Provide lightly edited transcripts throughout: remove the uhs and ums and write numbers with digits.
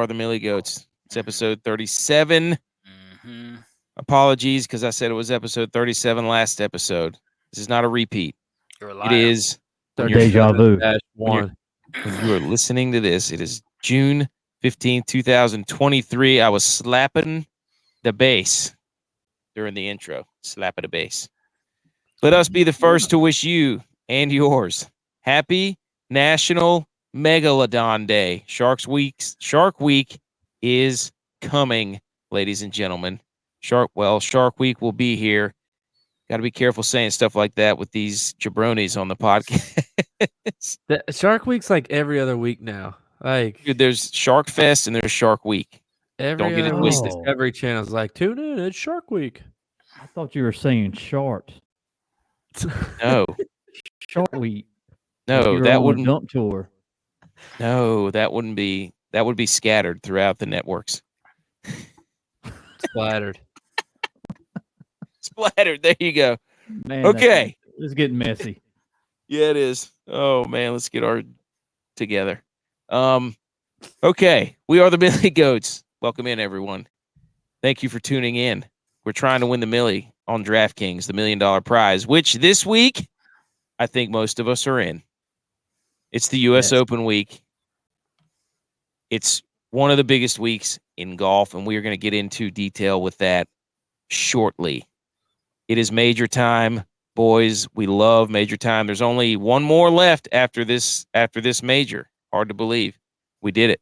are the Millie Goats. It's episode 37. Apologies, because I said it was episode 37 last episode. This is not a repeat. You're a liar. It is when Deja vu. when you are listening to this. It is June 15th, 2023. I was slapping the bass during the intro. Slapping the bass. Let us be the first to wish you and yours happy National Megalodon Day. Shark Week is coming, ladies and gentlemen. Shark Week will be here. Got to be careful saying stuff like that with these jabronis on the podcast. Shark Week's like every other week now. Like, dude, there's Shark Fest and there's Shark Week. Don't get it twisted. Discovery Channel's like, tune in, it's Shark Week. I thought you were saying short. No. Short Week. No, that wouldn't dump tour. No, that wouldn't be. That would be scattered throughout the networks. Splattered. Splattered. There you go. Man, okay. It's getting messy. Yeah, it is. Oh man, let's get our together. Okay. We are the Millie Goats. Welcome in, everyone. Thank you for tuning in. We're trying to win the Millie on DraftKings, the $1 million prize, which this week I think most of us are in. It's the US Open week. It's one of the biggest weeks in golf, and we are going to get into detail with that shortly. It is major time, boys. We love major time. There's only one more left after this major. Hard to believe. We did it.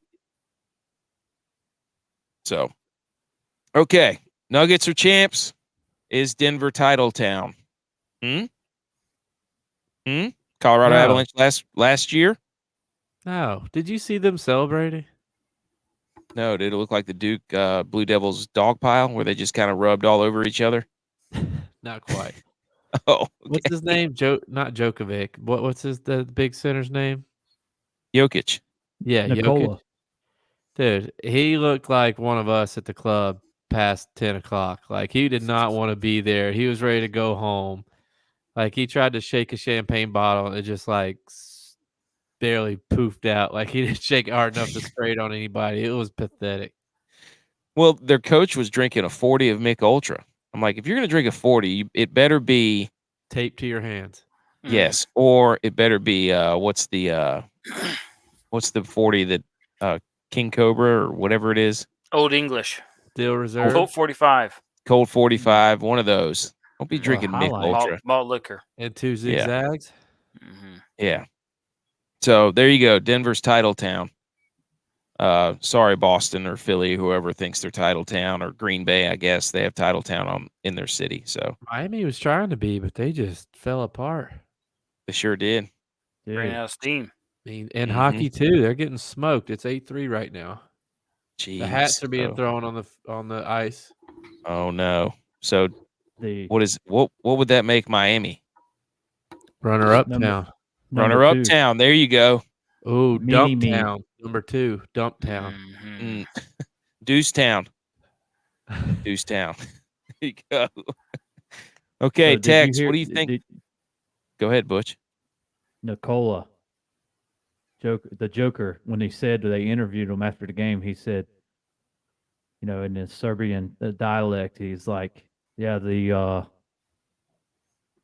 So, okay. Nuggets are champs. Is Denver title town? Colorado Avalanche last year? No. Did you see them celebrating? No. Did it look like the Duke Blue Devils dog pile where they just kind of rubbed all over each other? Not quite. Oh, okay. What's his name? Not Djokovic. What's the big center's name? Jokic. Yeah, Nikola. Jokic. Dude, he looked like one of us at the club past 10 o'clock. Like, he did not want to be there. He was ready to go home. Like, he tried to shake a champagne bottle and it just, like, barely poofed out. Like, he didn't shake it hard enough to spray it on anybody. It was pathetic. Well, their coach was drinking a 40 of Mick Ultra. I'm like, if you're going to drink a 40, it better be taped to your hands. Yes, or it better be what's the 40 that King Cobra or whatever it is? Old English. Steel Reserve. Colt 45. Colt 45, one of those. Don't be drinking Mick Ultra. Malt liquor. And 2 zigzags. Yeah. Yeah. So there you go. Denver's title town. Sorry, Boston or Philly, whoever thinks they're title town, or Green Bay, I guess they have title town in their city. So Miami was trying to be, but they just fell apart. They sure did. Ran out of steam. I mean, and hockey too. They're getting smoked. It's 8-3 right now. Jeez. The hats are being thrown on the ice. Oh no! So what would that make Miami? Runner up town. Runner up town. There you go. Oh, dump town. Number 2, dump town. Deuce town. Deuce town. There you go. Okay, Tex. What do you think? Go ahead, Butch. Nikola, the Joker, when he said they interviewed him after the game, he said, you know, in his Serbian dialect, he's like, "Yeah, the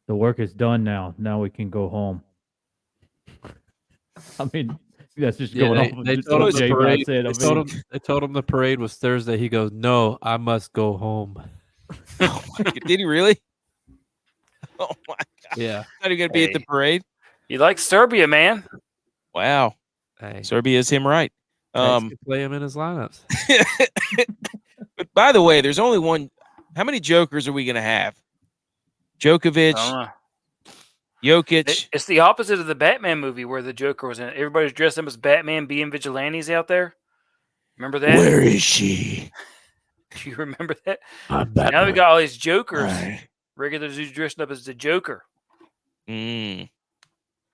work is done now. Now we can go home." I mean, that's just going off. They told him the parade was Thursday. He goes, "No, I must go home." Oh my God. Did he really? Oh my God! Yeah, not even gonna be at the parade. You like Serbia, man? Wow. Hey. Serbia is him right. Play him in his lineups. But by the way, there's only one. How many Jokers are we going to have? Djokovic, Jokic. It's the opposite of the Batman movie where the Joker was in it. Everybody's dressed up as Batman being vigilantes out there. Remember that? Where is she? Do you remember that? Now we got all these Jokers. Regular dudes dressed up as the Joker.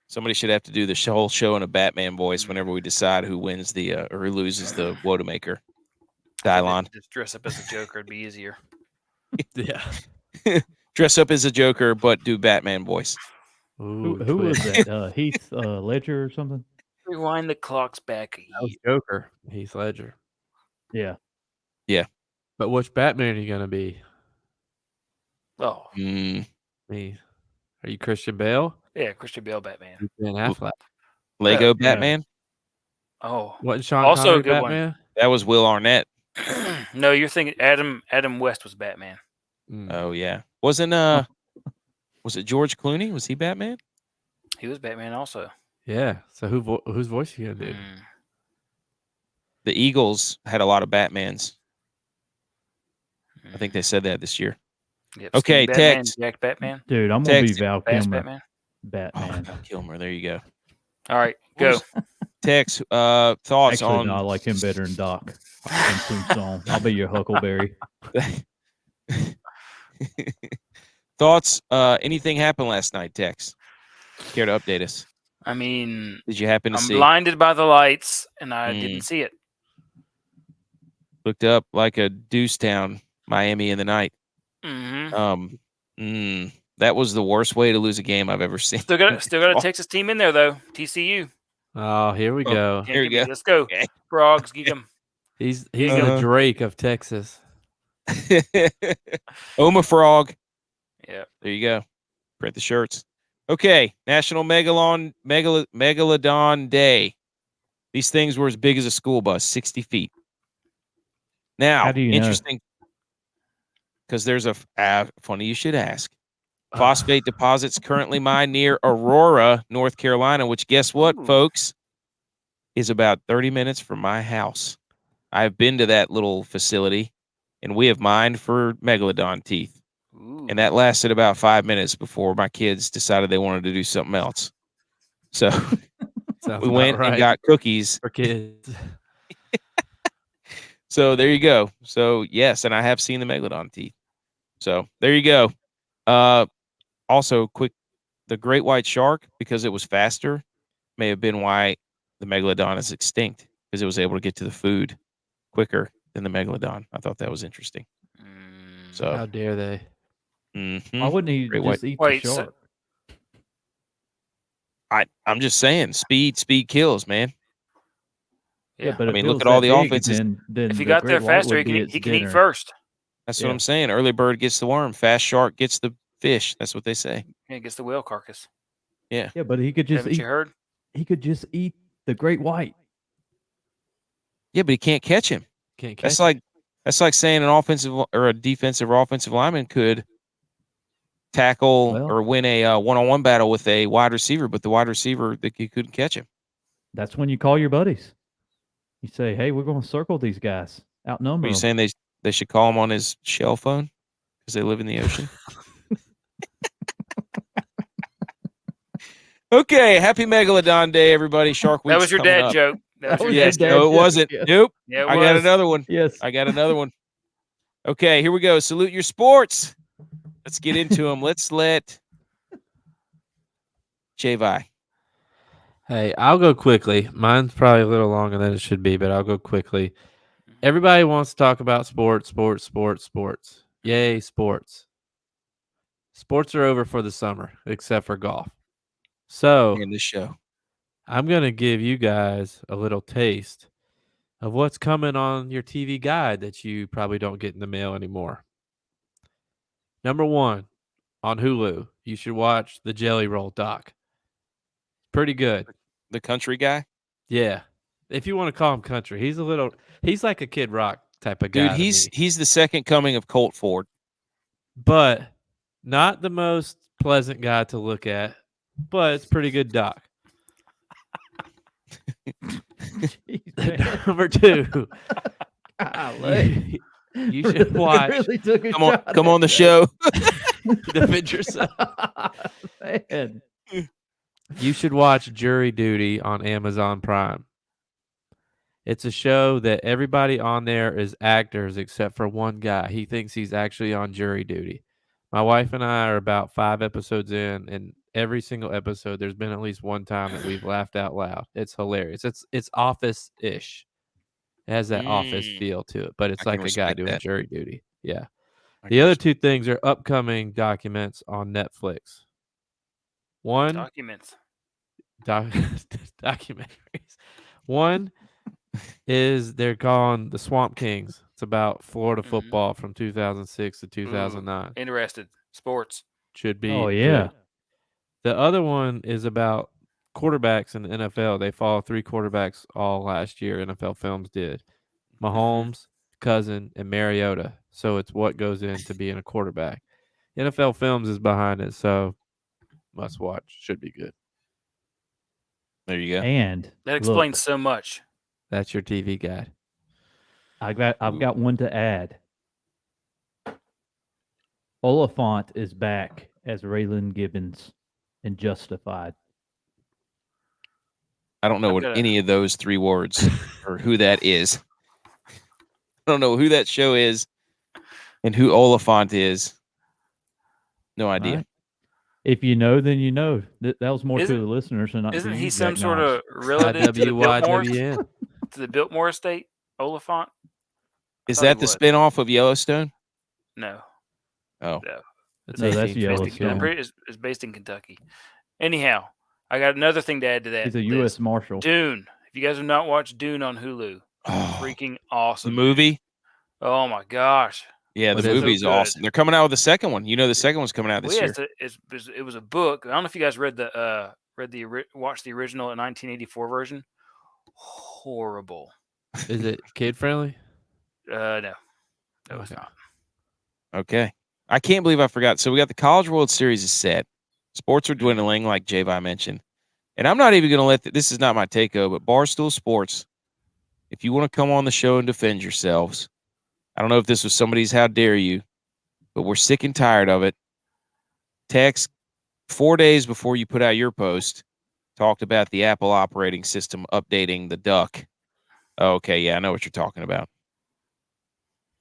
Somebody should have to do the whole show in a Batman voice whenever we decide who wins or who loses the Wodamaker. Dylon. Just dress up as a Joker. It'd be easier. Yeah. Dress up as a Joker, but do Batman voice. Ooh, who was that? Heath Ledger or something? Rewind the clocks back. That was Joker. Heath Ledger. Yeah. But which Batman are you gonna be? Oh, Me? Are you Christian Bale? yeah, Christian Bale Batman. You Ben Affleck? Lego Yeah. Batman. Oh, Wasn't Sean Also a Connery good one. Batman? That was Will Arnett. No, you're thinking Adam West was Batman. Mm. Oh yeah, wasn't was it George Clooney? Was he Batman? He was Batman also. Yeah. So whose voice you gonna do? Mm. The Eagles had a lot of Batmans. I think they said that this year. Yep, Okay, Steve Batman, Tex. Jack Batman, Dude, I'm gonna be Text. Val Fast Kilmer. Batman. Oh, Batman. Val Kilmer. There you go. All right, go. Tex. Thoughts Actually, on no, I like him better than Doc. And Tombstone. I'll be your Huckleberry. thoughts? Anything happened last night, Tex? Care to update us? I mean, Did you happen to I'm see? blinded by the lights, and I Mm. didn't see it. Looked up like a deuce town, Miami in the night. Mm-hmm. That was the worst way to lose a game I've ever seen. Still got a Texas team in there though. TCU. Oh, here we go. Can't Here we get me. go. Let's go. Okay. Frogs, geek 'em. He's Giga. the Drake of Texas. Oma Frog. Yeah. There you go. Print the shirts. Okay. National Megalodon Day. These things were as big as a school bus, 60 feet. Now, How do you know? interesting, because there's a funny you should ask. Phosphate deposits currently mined near Aurora, North Carolina, which guess what, Ooh. folks, is about 30 minutes from my house. I've been to that little facility, and we have mined for megalodon teeth. Ooh. And that lasted about 5 minutes before my kids decided they wanted to do something else. So Sounds we about went right and got cookies. for kids. So there you go. So yes, and I have seen the megalodon teeth. So there you go. Also, quick, the great white shark, because it was faster, may have been why the megalodon is extinct, because it was able to get to the food quicker than the megalodon. I thought that was interesting. So How dare they? Why wouldn't he Great just white- eat Wait, the so- shark? I'm just saying, speed kills, man. Yeah. But I if mean, it look was at all that the big, offenses. Then if he the got there great white faster, would be its he can eat dinner. first. That's what Yeah. I'm saying. Early bird gets the worm. Fast shark gets the fish. That's what they say. Yeah, gets the whale carcass. Yeah. Yeah, but he could just Haven't eat. you heard? He could just eat the great white. Yeah, but he can't catch him. Can't catch. That's like saying an offensive or a defensive or offensive lineman could tackle Well- or win a one-on-one battle with a wide receiver, but the wide receiver he couldn't catch him. That's when you call your buddies. You say, "Hey, we're going to circle these guys, Are outnumber you them." saying they should call him on his shell phone because they live in the ocean? Okay, happy Megalodon Day, everybody. Shark Week's That was your coming dad up. joke. That was your Yes, dad no, joke. it wasn't. Yes. Nope. Yeah, it I got was. another one. Yes. I got another one. Okay, here we go. Salute your sports. Let's get into them. Let's let Javai. Hey, I'll go quickly. Mine's probably a little longer than it should be, but I'll go quickly. Everybody wants to talk about sports. Yay, sports. Sports are over for the summer, except for golf. So In this show. I'm going to give you guys a little taste of what's coming on your TV guide that you probably don't get in the mail anymore. Number one, on Hulu, you should watch the Jelly Roll doc. Pretty good. The country guy? Yeah. If you want to call him country, he's like a Kid Rock type of guy. Dude, to me. he's the second coming of Colt Ford. But not the most pleasant guy to look at, but it's pretty good doc. Jeez, man. Number two, Golly. you should watch Really took a Come on, shot come at on the that. show. Defend Yourself. Man. You should watch Jury Duty on Amazon Prime. It's a show that everybody on there is actors except for one guy. He thinks he's actually on jury duty. My wife and I are about 5 episodes in, and every single episode, there's been at least one time that we've laughed out loud. It's hilarious. It's Office-ish. It has that Office feel to it, but it's I like can a guy respect doing that. jury duty. Yeah. I The can other respect- two things are upcoming documents on Netflix. One, Documents. documentaries. One, is they're calling the Swamp Kings. It's about Florida Mhm. football from 2006 to 2009. Interested. Sports. Should be Oh yeah. good. The other one is about quarterbacks in the NFL. They follow 3 quarterbacks all last year. NFL Films did. Mahomes, Cousin, and Mariota. So it's what goes into being a quarterback. NFL Films is behind it, so must watch. Should be good. There you go. And That explains so much. That's your TV guide. I've got one to add. Oliphant is back as Raylan Gibbons in Justified. I don't know I've what got any of those 3 words or who that is. I don't know who that show is and who Oliphant is. No idea. Right? If you know, then you know. That was more to Isn't- the listeners and not to Isn't you, he Jack some sort Knobs. of relative to the Biltmores? IWYWN. To the Biltmore estate? Oliphant? Is thought he that the was. spinoff of Yellowstone? No. Oh, No. It's No, that's 1850. Yellowstone. I'm pretty, it's based in Kentucky. Anyhow, I got another thing to add to that. He's a list. U.S. Marshal. Dune. If you guys have not watched Dune on Hulu, Oh, freaking the awesome. movie. Oh my gosh. Yeah, What the is it? movie's So good. awesome. They're coming out with the second one. You know, the second one's coming out this Well, yeah, year. it was a book. I don't know if you guys watched the original 1984 version. Horrible. Is it kid friendly? No, it's Okay. not. Okay. I can't believe I forgot. So we got the College World Series is set. Sports are Mm-hmm. dwindling, like Javi mentioned. And I'm not even going to let this is not my takeover, but Barstool Sports, if you want to come on the show and defend yourselves, I don't know if this was somebody's how dare you, but we're sick and tired of it. Text 4 days before you put out your post, talked about the Apple operating system updating the duck. Okay, yeah, I know what you're talking about.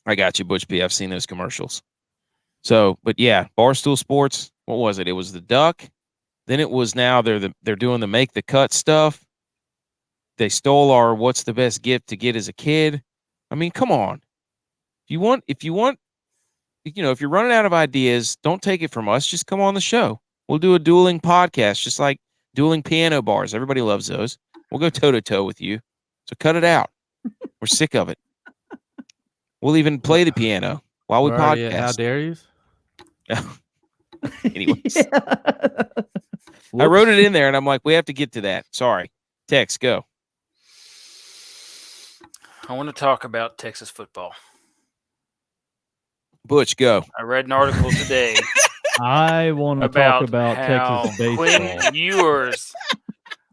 I got you, Butch P. I've seen those commercials. So, but yeah, Barstool Sports, what was it? It was the duck. Then it was now they're doing the make the cut stuff. They stole our what's the best gift to get as a kid. I mean, come on. If you want, if you're running out of ideas, don't take it from us. Just come on the show. We'll do a dueling podcast, just like dueling piano bars. Everybody loves those. We'll go toe to toe with you. So cut it out. We're sick of it. We'll even play the piano while we We're already at How podcast. dare you? Anyways. I wrote it in there and I'm like, we have to get to that. Sorry. Tex, go. I want to talk about Texas football. Butch, go. I read an article today I want to talk about how Texas baseball. Quinn Ewers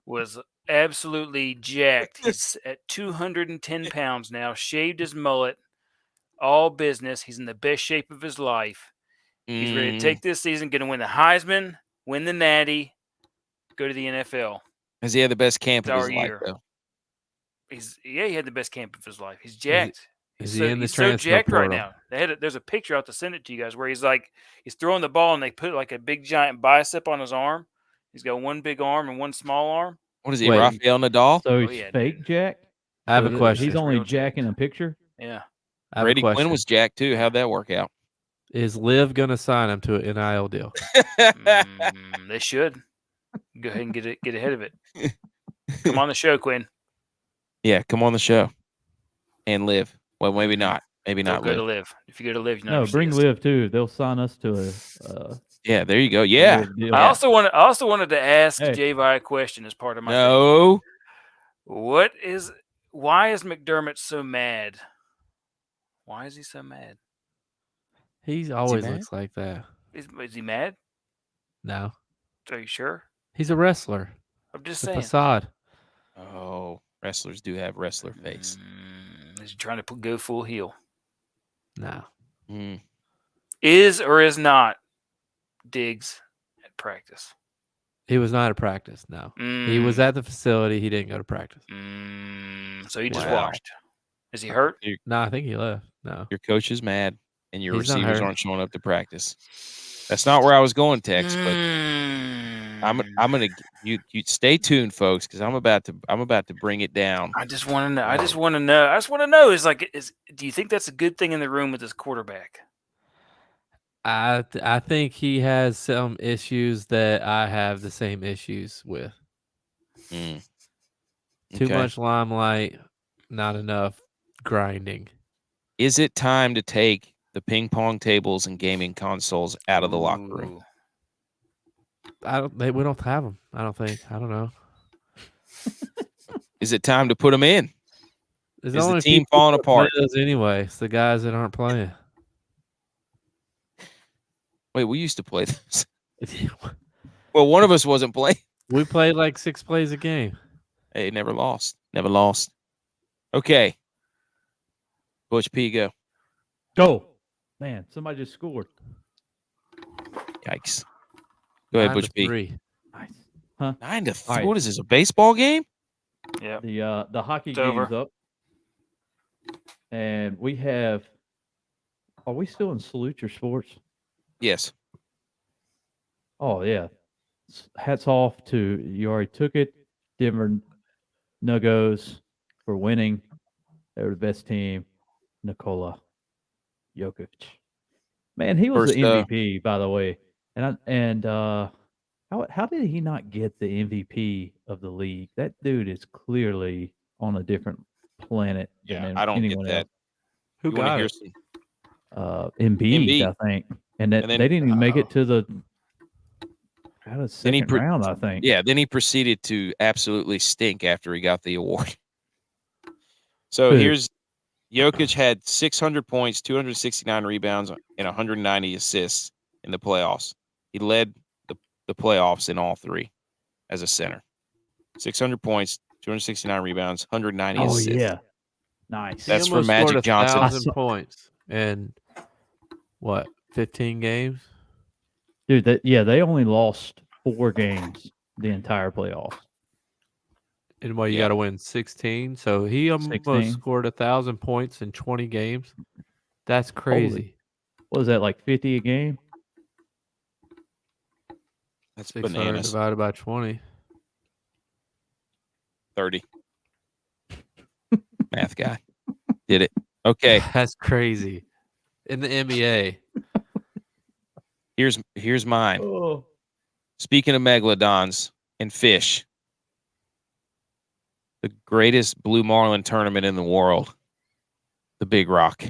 was absolutely jacked. He's at 210 pounds now, shaved his mullet, all business. He's in the best shape of his life. He's ready to take this season, going to win the Heisman, win the Natty, go to the NFL. Has he had the best camp of his life, year. though? He had the best camp of his life. He's jacked. Is he in the he's so transfer jacked right portal? now. There's a picture. I'll have to send it to you guys where he's throwing the ball and they put like a big giant bicep on his arm. He's got one big arm and one small arm. What is he, Wait. Rafael Nadal? So he's yeah, fake dude. Jack? I have So a that question. He's He's only real jacked. jacking a picture? Yeah. I have a Brady Quinn question. was jacked too. How'd that work out? Is Liv going to sign him to an NIL deal? They should go ahead and get ahead of it. Come on the show, Quinn. Yeah, come on the show and live. Well, maybe Mhm. not. Maybe Don't not go live. to live. If you go to live, you know. No, bring Liv too. They'll sign us to a Yeah, there you go. Yeah. Liv deal. I also wanted to ask Hey. Javi a question as part of my thing. No. Why is McDermott so mad? Why is he so mad? He always mad? looks like that. Is he mad? No. Are you sure? He's a wrestler. I'm just It's a saying. facade. Oh, wrestlers do have wrestler face. Is he trying to go full heel? No. Mm. Is or is not Diggs at practice? He was not at practice. No. He was at the facility. He didn't go to practice. So he just Wow. watched. Is he hurt? No, I think he left. No. Your coach is mad, and your He's not receivers hurt. aren't showing up to practice. That's not where I was going, Tex. But I'm gonna you stay tuned, folks, because I'm about to bring it down. I just want to know. I just want to know. Do you think that's a good thing in the room with this quarterback? I think he has some issues that I have the same issues with. Mm. Too Okay. much limelight not enough grinding. Is it time to take the ping pong tables and gaming consoles out of the locker room? Ooh. We don't have them. I don't think. I don't know. Is it time to put them in? There's Is the only team people falling that play apart? those anyway. It's the guys that aren't playing. Wait, we used to play this. Well, one of us wasn't playing. We played like 6 plays a game. Hey, never lost. Never lost. Okay. Butch P, go. Go. Man, somebody just scored. Yikes. Go ahead, 9 Butch to P. 3. Nice. Huh? 9 to All 3. right. What is this, a baseball game? Yeah. The hockey It's game's over. up. And we have. Are we still in Salute Your Sports? Yes. Oh, yeah. Hats off to you already took it. Denver Nuggos for winning. They were the best team. Nikola Jokic. Man, he was First, the MVP, by the way. How did he not get the MVP of the league? That dude is clearly on a different planet than I don't get anyone that. else. Who You want to got hear it? some? Embiid, Embiid. I think, and that And then- they didn't even make it to the Then he second round. I think. Yeah, then he proceeded to absolutely stink after he got the award. So Who? here's Jokic had 600 points, 269 rebounds, and 190 assists in the playoffs. He led the playoffs in all three as a center. 600 points, 269 rebounds, 190 Oh assists. yeah, nice. He That's from almost scored Magic Johnson. 1,000 points in what, 15 games? Dude, they only lost 4 games the entire playoffs. And what, you Yeah. got to win 16. So he almost 16. scored 1,000 points in 20 games. That's crazy. What was that, like 50 a game? That's 600 bananas. divided by 20. 30. Math guy. Did it. Okay. That's crazy. In the NBA. Here's mine. Oh, Speaking of megalodons and fish, the greatest blue marlin tournament in the world, the Big Rock.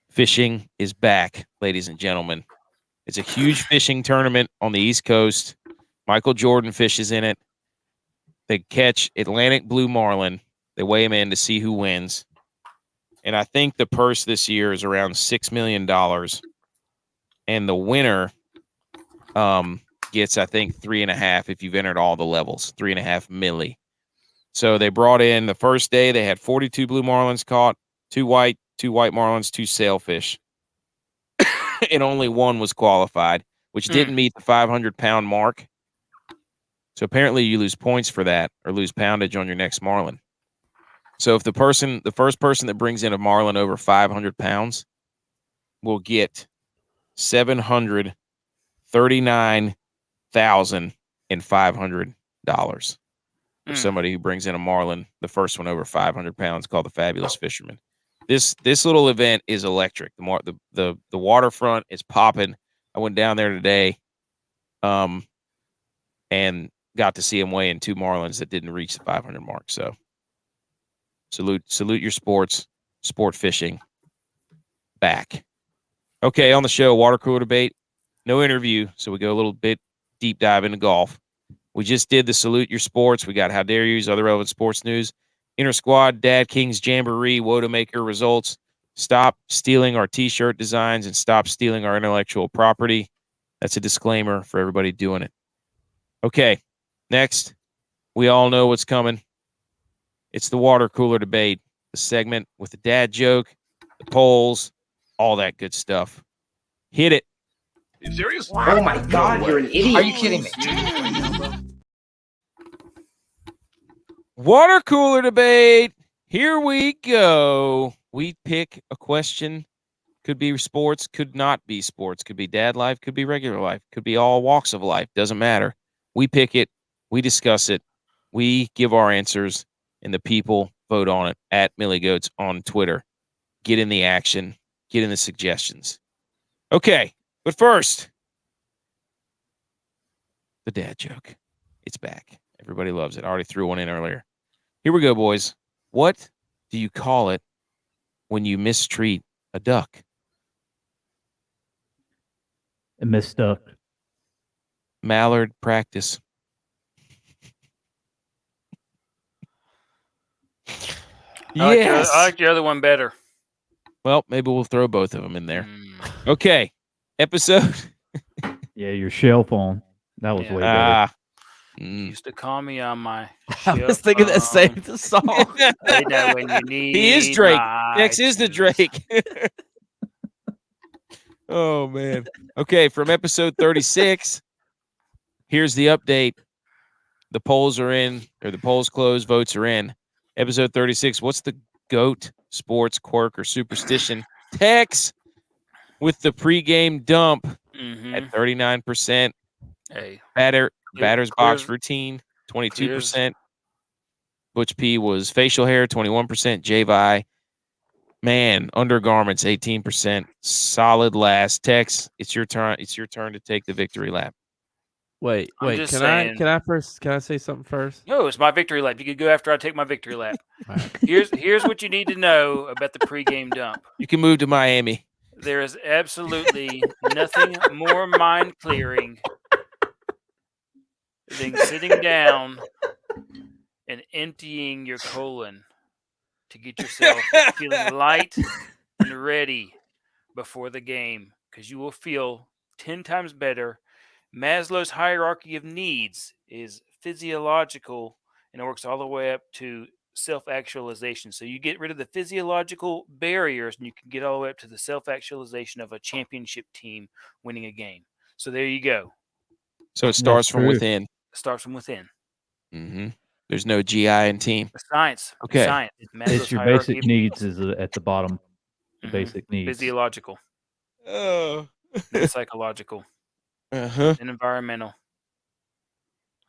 Fishing is back, ladies and gentlemen. It's a huge fishing tournament on the East Coast. Michael Jordan fishes in it. They catch Atlantic blue marlin. They weigh them in to see who wins. And I think the purse this year is around $6 million. And the winner gets, I think, 3.5 if you've entered all the levels, 3.5 milli. So they brought in the first day, they had 42 blue marlins caught, 2 white marlins, 2 sailfish. And only one was qualified, which didn't meet the 500-pound mark. So apparently you lose points for that or lose poundage on your next marlin. So if the first person that brings in a marlin over 500 pounds will get $739,500 for somebody who brings in a marlin, the first one over 500 pounds, called the Fabulous Fisherman. This little event is electric. The waterfront is popping. I went down there today, and got to see him weigh in 2 marlins that didn't reach the 500 mark. So salute your sport fishing back. Okay, on the show, water cooler debate. No interview, so we go a little bit deep dive into golf. We just did the Salute Your Sports. We got How Dare You's, other relevant sports news. Intersquad Dad-Kings Jamboree, Wodamaker results. Stop stealing our T-shirt designs and stop stealing our intellectual property. That's a disclaimer for everybody doing it. Okay, next, we all know what's coming. It's the water cooler debate, the segment with the dad joke, the polls, all that good stuff. Hit it. You serious? Oh my God, you're an idiot. Are you kidding me? Water cooler debate. Here we go. We pick a question. Could be sports, could not be sports. Could be dad life, could be regular life, could be all walks of life. Doesn't matter. We pick it. We discuss it. We give our answers, and the people vote on it at Millie Goats on Twitter. Get in the action. Get in the suggestions. Okay, but first, the dad joke. It's back. Everybody loves it. I already threw one in earlier. Here we go, boys. What do you call it when you mistreat a duck? And mistuck. Mallard practice. Yes. I like the other one better. Well, maybe we'll throw both of them in there. Mm. Okay. Episode. Yeah, your shell phone. That was Yeah. way better. Used to call me on my I was thinking that same song. They know when you need He is Drake. my Dex is the iTunes. Drake. Oh, man. Okay, from episode 36, here's the update. The polls are in, or the polls closed, votes are in. Episode 36, what's the GOAT sports quirk or superstition? Tex with the pregame dump at 39%. Hey, Batter's box clears- routine, 22%. Butch P was facial hair, 21%. J-Vi, man, undergarments, 18%. Solid last. Tex, it's your turn. It's your turn to take the victory lap. Wait. I'm just Can saying. I say something first? No, it's my victory lap. You could go after I take my victory lap. All right. Here's what you need to know about the pregame dump. You can move to Miami. There is absolutely nothing more mind clearing than sitting down and emptying your colon to get yourself feeling light and ready before the game, because you will feel 10 times better. Maslow's hierarchy of needs is physiological, and it works all the way up to self-actualization. So you get rid of the physiological barriers, and you can get all the way up to the self-actualization of a championship team winning a game. So there you go. So it starts from true. within. It starts from within. Mm-hmm. There's no GI in team. The science. Okay. The science. It's Maslow's your hierarchy basic of needs is at the bottom. The Mhm. basic needs. Physiological, Oh. then psychological, Uh-huh. then environmental,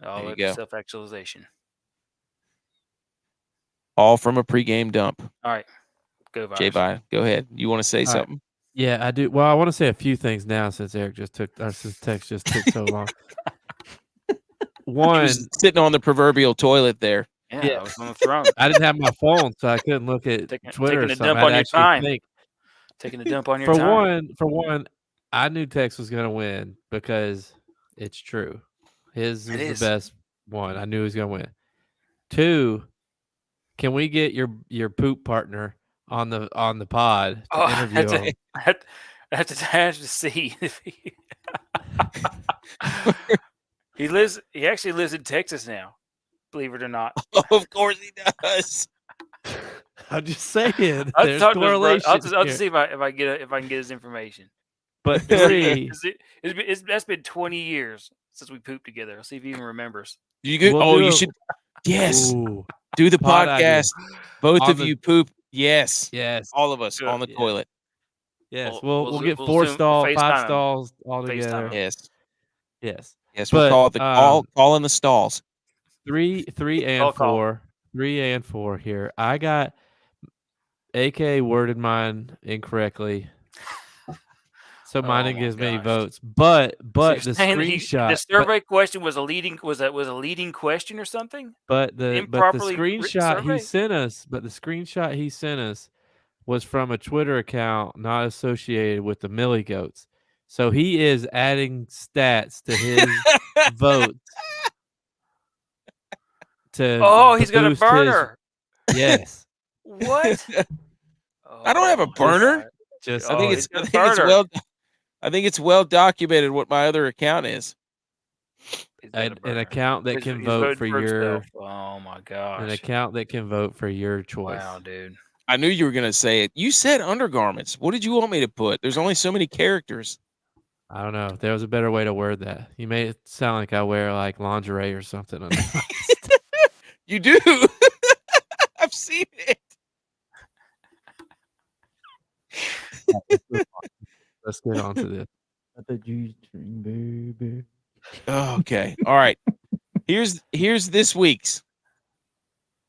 all There the you way go. to self-actualization. All from a pregame dump. All right, go Virus. J-Vi, go ahead. You want to say right. something? Yeah, I do. Well, I want to say a few things now since since Tex just took so long. He One, was sitting on the proverbial toilet there. Yeah, Yeah. I was on the throne, I didn't have my phone, so I couldn't look at Twitter taking or a something. dump I'd on your actually time. think. Taking a dump on your For time. one, I knew Tex was going to win because it's true. His It is is. the best one. I knew he was going to win. Two, can we get your poop partner on the pod to interview him? I have to see. He actually lives in Texas now, believe it or not. Of course he does. I'm just saying. I'll There's talk to his brother. correlation. I'll here. just see if I can get his information. But three, That's been 20 years since we pooped together. I'll see if he even remembers. You could, We'll do you it. should. Yes. Ooh, Do the pod idea. podcast. Both On of the- you poop. Yes. yes, All of us Good. on the Yeah. toilet. yes. We'll We'll Zoom- get we'll 4 Zoom- stalls, FaceTime 5 him. stalls all together. FaceTime him. Yes. Yes. Yes. We'll But, call it the call in the stalls. Three and Call. 4. 3 and 4 here. I got AK worded mine incorrectly. So mine didn't my get as many gosh. votes. But So the you're saying screenshot the survey question was a leading question or something? but the improperly written screenshot he survey? sent us, was from a Twitter account not associated with the Millie Goats. So he is adding stats to his vote. He's got a boost his- burner. yes. What? I don't have a burner. Just I think he's it's got a burner. I think it's well documented what my other account is. He's got a an burner. account that He's- can he's vote voting for himself. your Oh my gosh! an account that can vote for your choice. Wow, dude. I knew you were gonna say it. You said undergarments. What did you want me to put? There's only so many characters. I don't know. There was a better way to word that. You made it sound like I wear like lingerie or something. You do. I've seen it. Let's get on to this. The G-string, baby. Okay. All right. Here's this week's.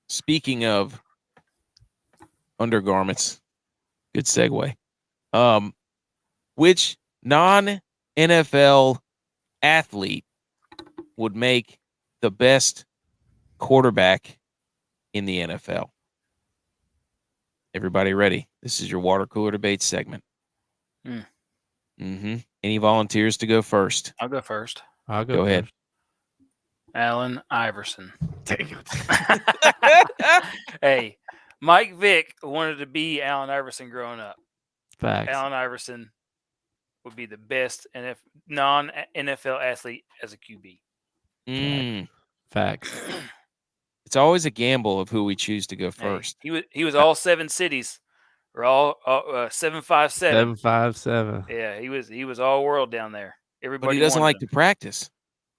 Speaking of undergarments, good segue. Which non-NFL athlete would make the best quarterback in the NFL? Everybody ready? This is your water cooler debate segment. Hmm. Any volunteers to go first? I'll go first. I'll Go ahead. first. Allen Iverson. Dang it. Hey, Mike Vick wanted to be Allen Iverson growing up. Facts. Allen Iverson would be the best non-NFL athlete as a QB. Facts. It's always a gamble of who we choose to go first. Hey, he was all 7 cities, or all 757. 757. Yeah, he was all world down there. Everybody. But he doesn't wanted like to him. practice.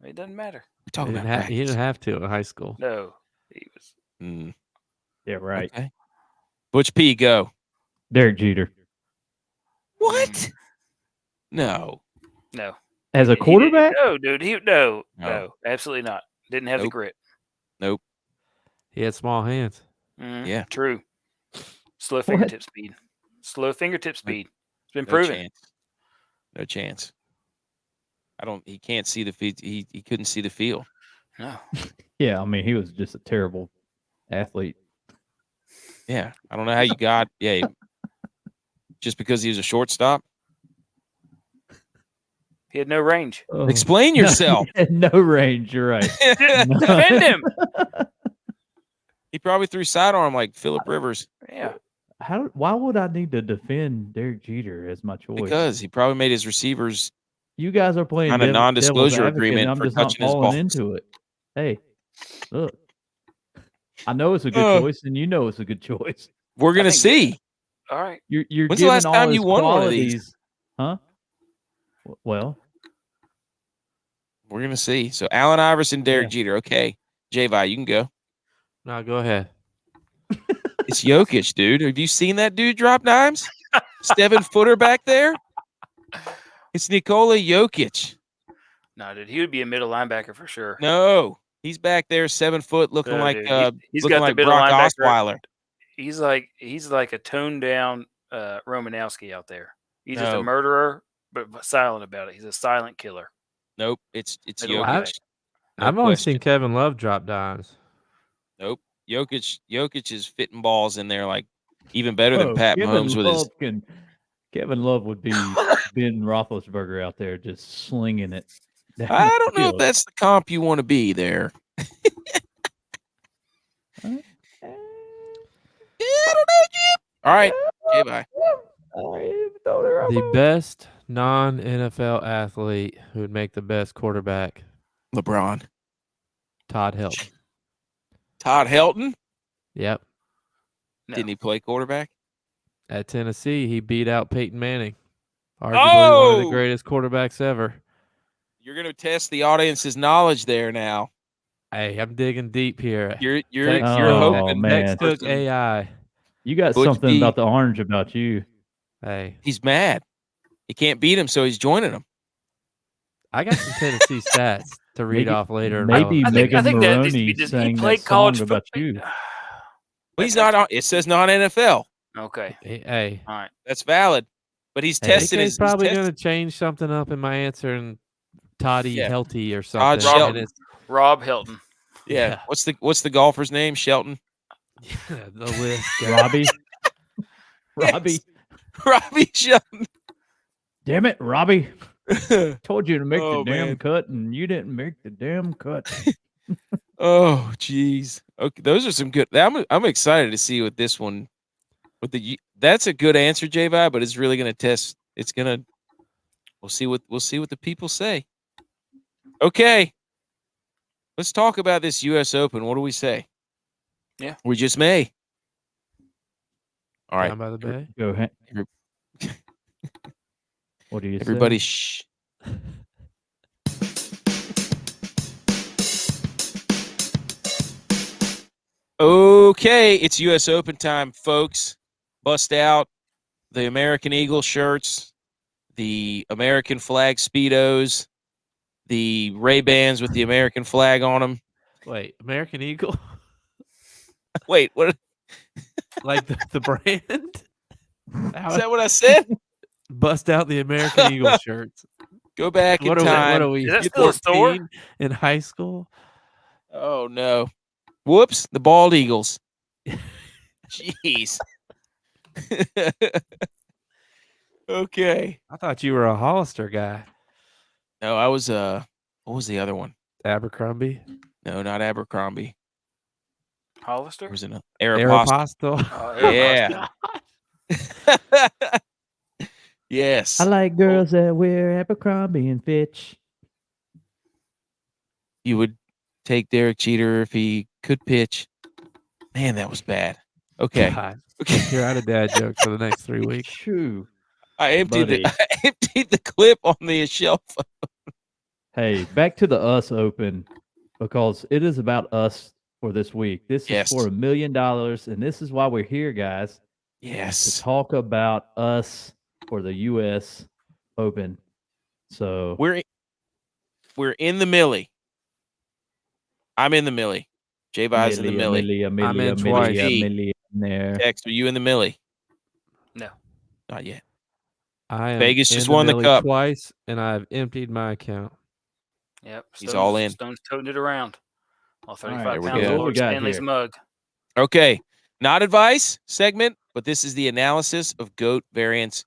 It doesn't matter. We're talking about practice. He didn't have to in high school. No, he was. Yeah, right. Okay. Butch P, go. Derek Jeter. What? No. No. As a quarterback? No, dude. No, absolutely not. Didn't have the Nope. grit. Nope. He had small hands. Yeah. True. Slow fingertip speed. Slow fingertip speed. It's been proven. Chance. No chance. He can't see the field. He couldn't see the field. No. Yeah, I mean, he was just a terrible athlete. Yeah. I don't know how you got. Yeah. Just because he was a shortstop. He had no range. Oh. Explain yourself. No range. You're right. Defend him. He probably threw sidearm like Phillip Rivers. Yeah. Why would I need to defend Derek Jeter as my choice? Because he probably made his receivers. You guys are playing On a non-disclosure devil's advocate, agreement and I'm for just not touching his falling balls. into it. Hey, look, I know it's a good choice, and you know it's a good choice. We're gonna think- see. All right. You're When's the giving last all time his you won one of these? qualities, huh? Well, We're gonna see. So Allen Iverson, Derek Yeah. Jeter. Okay, J-Vi, you can go. No, go ahead. It's Jokic, dude. Have you seen that dude drop dimes? 7-footer back there. It's Nikola Jokic. No, dude. He would be a middle linebacker for sure. No, he's back there, 7 foot, looking No, like dude. He's looking got the like middle Brock linebacker. Osweiler. He's like a toned down Romanowski out there. He's just a No. murderer, but silent about it. He's a silent killer. Nope, it's Middle Jokic. linebacker. No I've only question. seen Kevin Love drop dimes. Nope, Jokic is fitting balls in there like even better than oh, Pat Kevin Mahomes with his. Love Kevin Love would be Ben Roethlisberger out there just slinging it. down I the don't know if field. that's the comp you want to be there. Uh, I don't know, Jim. All right, J-Bye. The best non-NFL athlete who would make the best quarterback, LeBron. Todd Helton. Todd Helton. Yep. No. Didn't he play quarterback? At Tennessee, he beat out Peyton Manning. Arguably one of the Oh! greatest quarterbacks ever. You're going to test the audience's knowledge there now. Hey, I'm digging deep here. You're Text- you're Oh, hoping man. Next for took some- AI. You got Butch something B. about the orange about you. Hey, He's mad. He can't beat him, so he's joining him. I got some Tennessee stats to read Maybe- off later. maybe Noah. I think Megan that needs to be Maroney just, sang he that played song college about football. you. Well, he's not on. It says non-NFL. Okay. Hey, All right. That's valid. But he's Hey, tested AK's his. probably he's going to tested- change something up in my answer and Toddy Yeah. Healthy or Todd something. Shelton. And Rob Hilton. Yeah. Yeah. What's the golfer's name? Shelton. it's the list. goes. Robbie. Robbie. Robbie Shelton. Damn it, Robbie. Told you to make Oh, the damn man. cut, and you didn't make the damn cut. Oh, geez. Okay, those are some good. I'm excited to see what this one. That's a good answer, J-Vi, but it's really going to test. It's going to. We'll see what the people say. Okay. Let's talk about this US Open. What do we say? Yeah. We just may. All right. Down by the bay. Go ahead. Every- What do you Everybody say? shh. Okay, it's US Open time, folks. Bust out the American Eagle shirts, the American flag Speedos, the Ray-Bans with the American flag on them. Wait, American Eagle? Wait, what Like the brand? is that what I said? Bust out the American Eagle shirts. Go back in What time. are we? Is that still a store? 14 in high school? Oh no. Whoops, the bald eagles. Jeez. Okay. I thought you were a Hollister guy. No, I was what was the other one? Abercrombie. No, not Abercrombie. Hollister? There was an Aeropostale. Aeropostale. Yeah. Yes. I like girls that wear Abercrombie and Fitch. You would take Derek Jeter if he could pitch. Man, that was bad. Okay. God, Okay. you're out of dad jokes for the next 3 weeks. Shoo. I emptied Buddy. I emptied the clip on the shelf. Hey, back to the US Open because it is about us for this week. This Yes. is for $1 million, and this is why we're here, guys, to Yes. talk about us for the US Open. So We're in the Millie. I'm in the Millie. J-Vi's in the Millie. I'm in twice. millionaire. Text, are you in the Millie? No. Not yet. I am Vegas in just the won the Millie cup. twice, and I've emptied my account. Yep. He's all in. Stone's toting it around. All 35 there we pounds go. of What we Lord got Stanley's here? mug. Okay. Not advice segment, but this is the analysis of GOAT variants.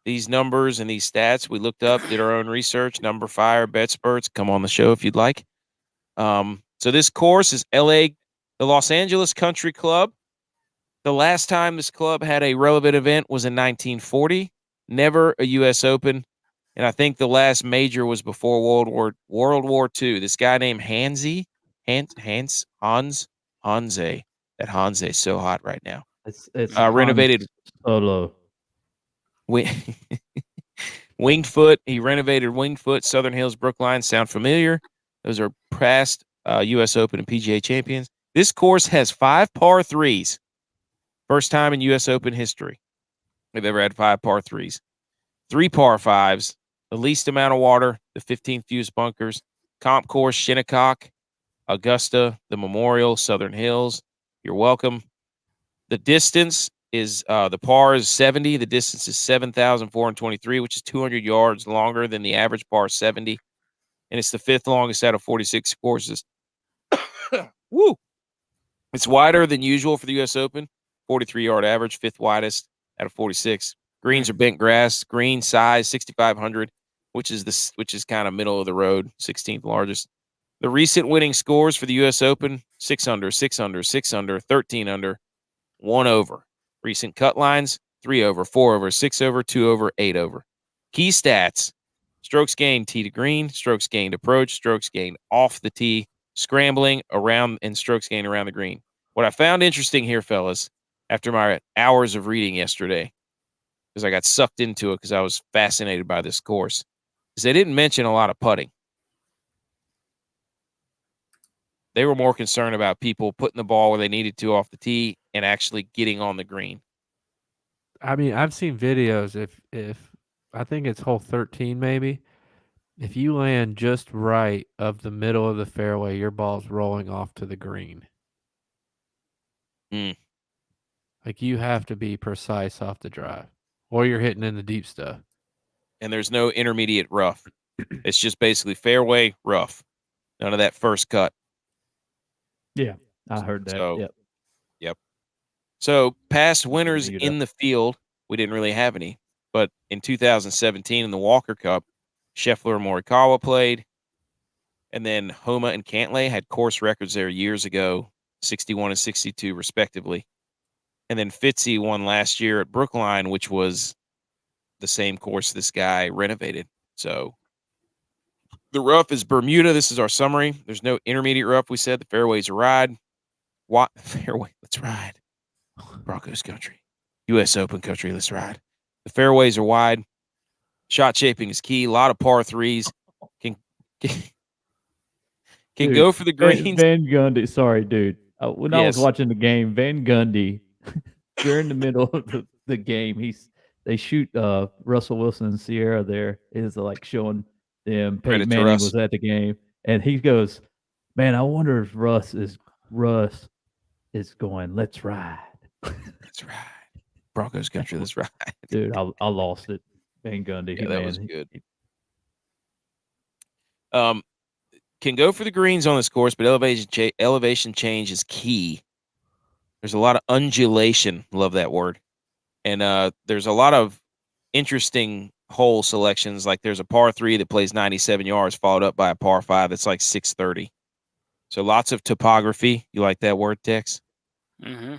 These numbers and these stats we looked up, did our own research, number fire, bet spurts. Come on the show if you'd like. So this course is the Los Angeles Country Club. The last time this club had a relevant event was in 1940. Never a U.S. Open. And I think the last major was before World War II. This guy named Hanze. That Hanze is so hot right now. It's Renovated Solo. Winged Foot. He renovated Winged Foot, Southern Hills, Brookline. Sound familiar? Those are past U.S. Open and PGA champions. This course has 5 par 3s. First time in U.S. Open history they've ever had 5 par 3s. 3 par 5s. The least amount of water, the 15th fewest bunkers. Comp course, Shinnecock, Augusta, the Memorial, Southern Hills. You're welcome. The distance is the par is 70. The distance is 7,423, which is 200 yards longer than the average par 70. And it's the 5th longest out of 46 courses. Woo! It's wider than usual for the U.S. Open. 43-yard average, 5th widest out of 46. Greens are bent grass. Green size 6,500, which is kind of middle of the road, 16th largest. The recent winning scores for the U.S. Open: 6 under, 6 under, 6 under, 13 under, 1 over. Recent cut lines: 3 over, 4 over, 6 over, 2 over, 8 over. Key stats: strokes gained tee to green, strokes gained approach, strokes gained off the tee, scrambling around, and strokes gained around the green. What I found interesting here, fellas, after my hours of reading yesterday, because I got sucked into it because I was fascinated by this course, is they didn't mention a lot of putting. They were more concerned about people putting the ball where they needed to off the tee and actually getting on the green. I mean, I've seen videos. If I think it's hole 13, maybe. If you land just right of the middle of the fairway, your ball's rolling off to the green. Mm. Like you have to be precise off the drive, or you're hitting in the deep stuff. And there's no intermediate rough. It's just basically fairway rough. None of that first cut. Yeah, I heard that. So, Yep. So past winners Bermuda. in the field, we didn't really have any. But in 2017 in the Walker Cup, Scheffler and Morikawa played. And then Homa and Cantlay had course records there years ago, 61 and 62 respectively. And then Fitzy won last year at Brookline, which was the same course this guy renovated. So the rough is Bermuda. This is our summary. There's no intermediate rough. We said the fairway's a ride. Fairway, let's ride. Broncos country. U.S. Open country, let's ride. The fairways are wide. Shot shaping is key. A lot of par 3s. Can Dude, go for the greens. Van Gundy. Sorry, dude. When I was Yes. watching the game, Van Gundy, during the middle of the game, they shoot Russell Wilson and Sierra there. Is like showing them Credit Peyton to Manning Russ. was at the game, and he goes, "Man, I wonder if Russ is going. Let's ride." Let's ride. Broncos country, let's ride. Dude, I lost it. Van Gundy. Yeah, that was good. Can go for the greens on this course, but elevation change is key. There's a lot of undulation. Love that word. And there's a lot of interesting hole selections. Like there's a par 3 that plays 97 yards, followed up by a par 5 that's like 630. So lots of topography. You like that word, Tex? Mm-hmm.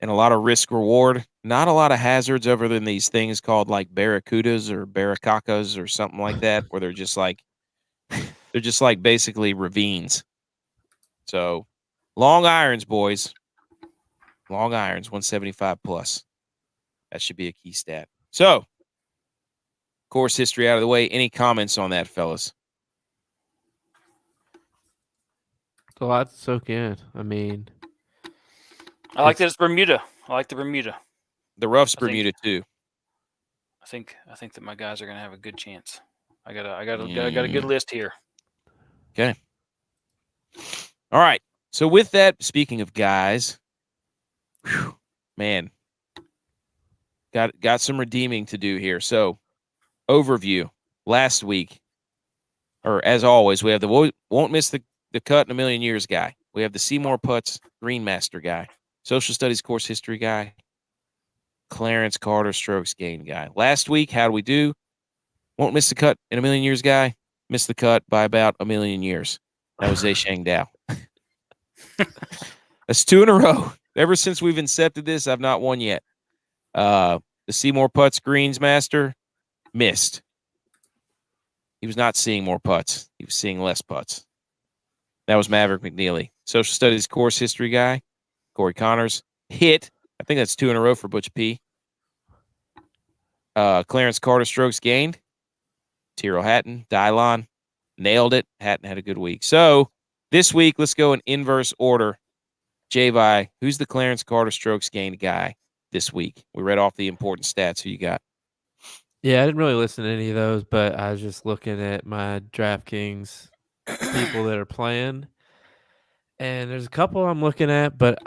And a lot of risk reward. Not a lot of hazards other than these things called like barracudas or barracacas or something like that, where they're just like basically ravines. So long irons, boys. Long irons, 175 plus. That should be a key stat. So, course history out of the way. Any comments on that, fellas? It's a lot to soak in. I mean, I like that it's Bermuda. I like the Bermuda. The rough's I think- Bermuda too. I think that my guys are gonna have a good chance. I got a good list here. Okay. All right. So with that, speaking of guys, man, got some redeeming to do here. So, overview. Last week, or as always, we have the won't miss the cut in a million years guy. We have the Seymour Putts Green Master guy, social studies course history guy, Clarence Carter strokes gain guy. Last week, how do we do? Won't miss the cut in a million years guy. Missed the cut by about a million years. That was Zhang Dao. That's 2 in a row. Ever since we've incepted this, I've not won yet. The Seymour Putts Greens Master missed. He was not seeing more putts. He was seeing less putts. That was Maverick McNeely. Social studies course history guy, Corey Connors. Hit. I think that's 2 in a row for Butch P. Clarence Carter strokes gained. Tyrrell Hatton, Dylon. Nailed it. Hatton had a good week. So this week, let's go in inverse order. J-Vi, who's the Clarence Carter strokes gained guy this week? We read off the important stats. Who you got? yeah, I didn't really listen to any of those, but I was just looking at my DraftKings people that are playing. And there's a couple I'm looking at, but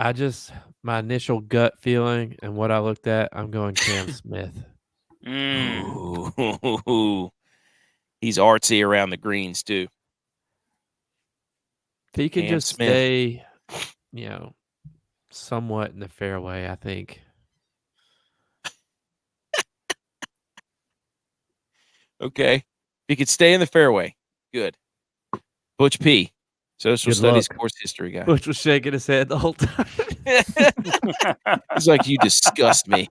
my initial gut feeling and what I looked at, I'm going Cam Smith. Ooh. He's artsy around the greens, too. If he can Cam just Smith. stay, somewhat in the fairway, I think. Okay. If he could stay in the fairway, good. Butch P, social Good studies luck. course history guy. Butch was shaking his head the whole time. He's like, you disgust me.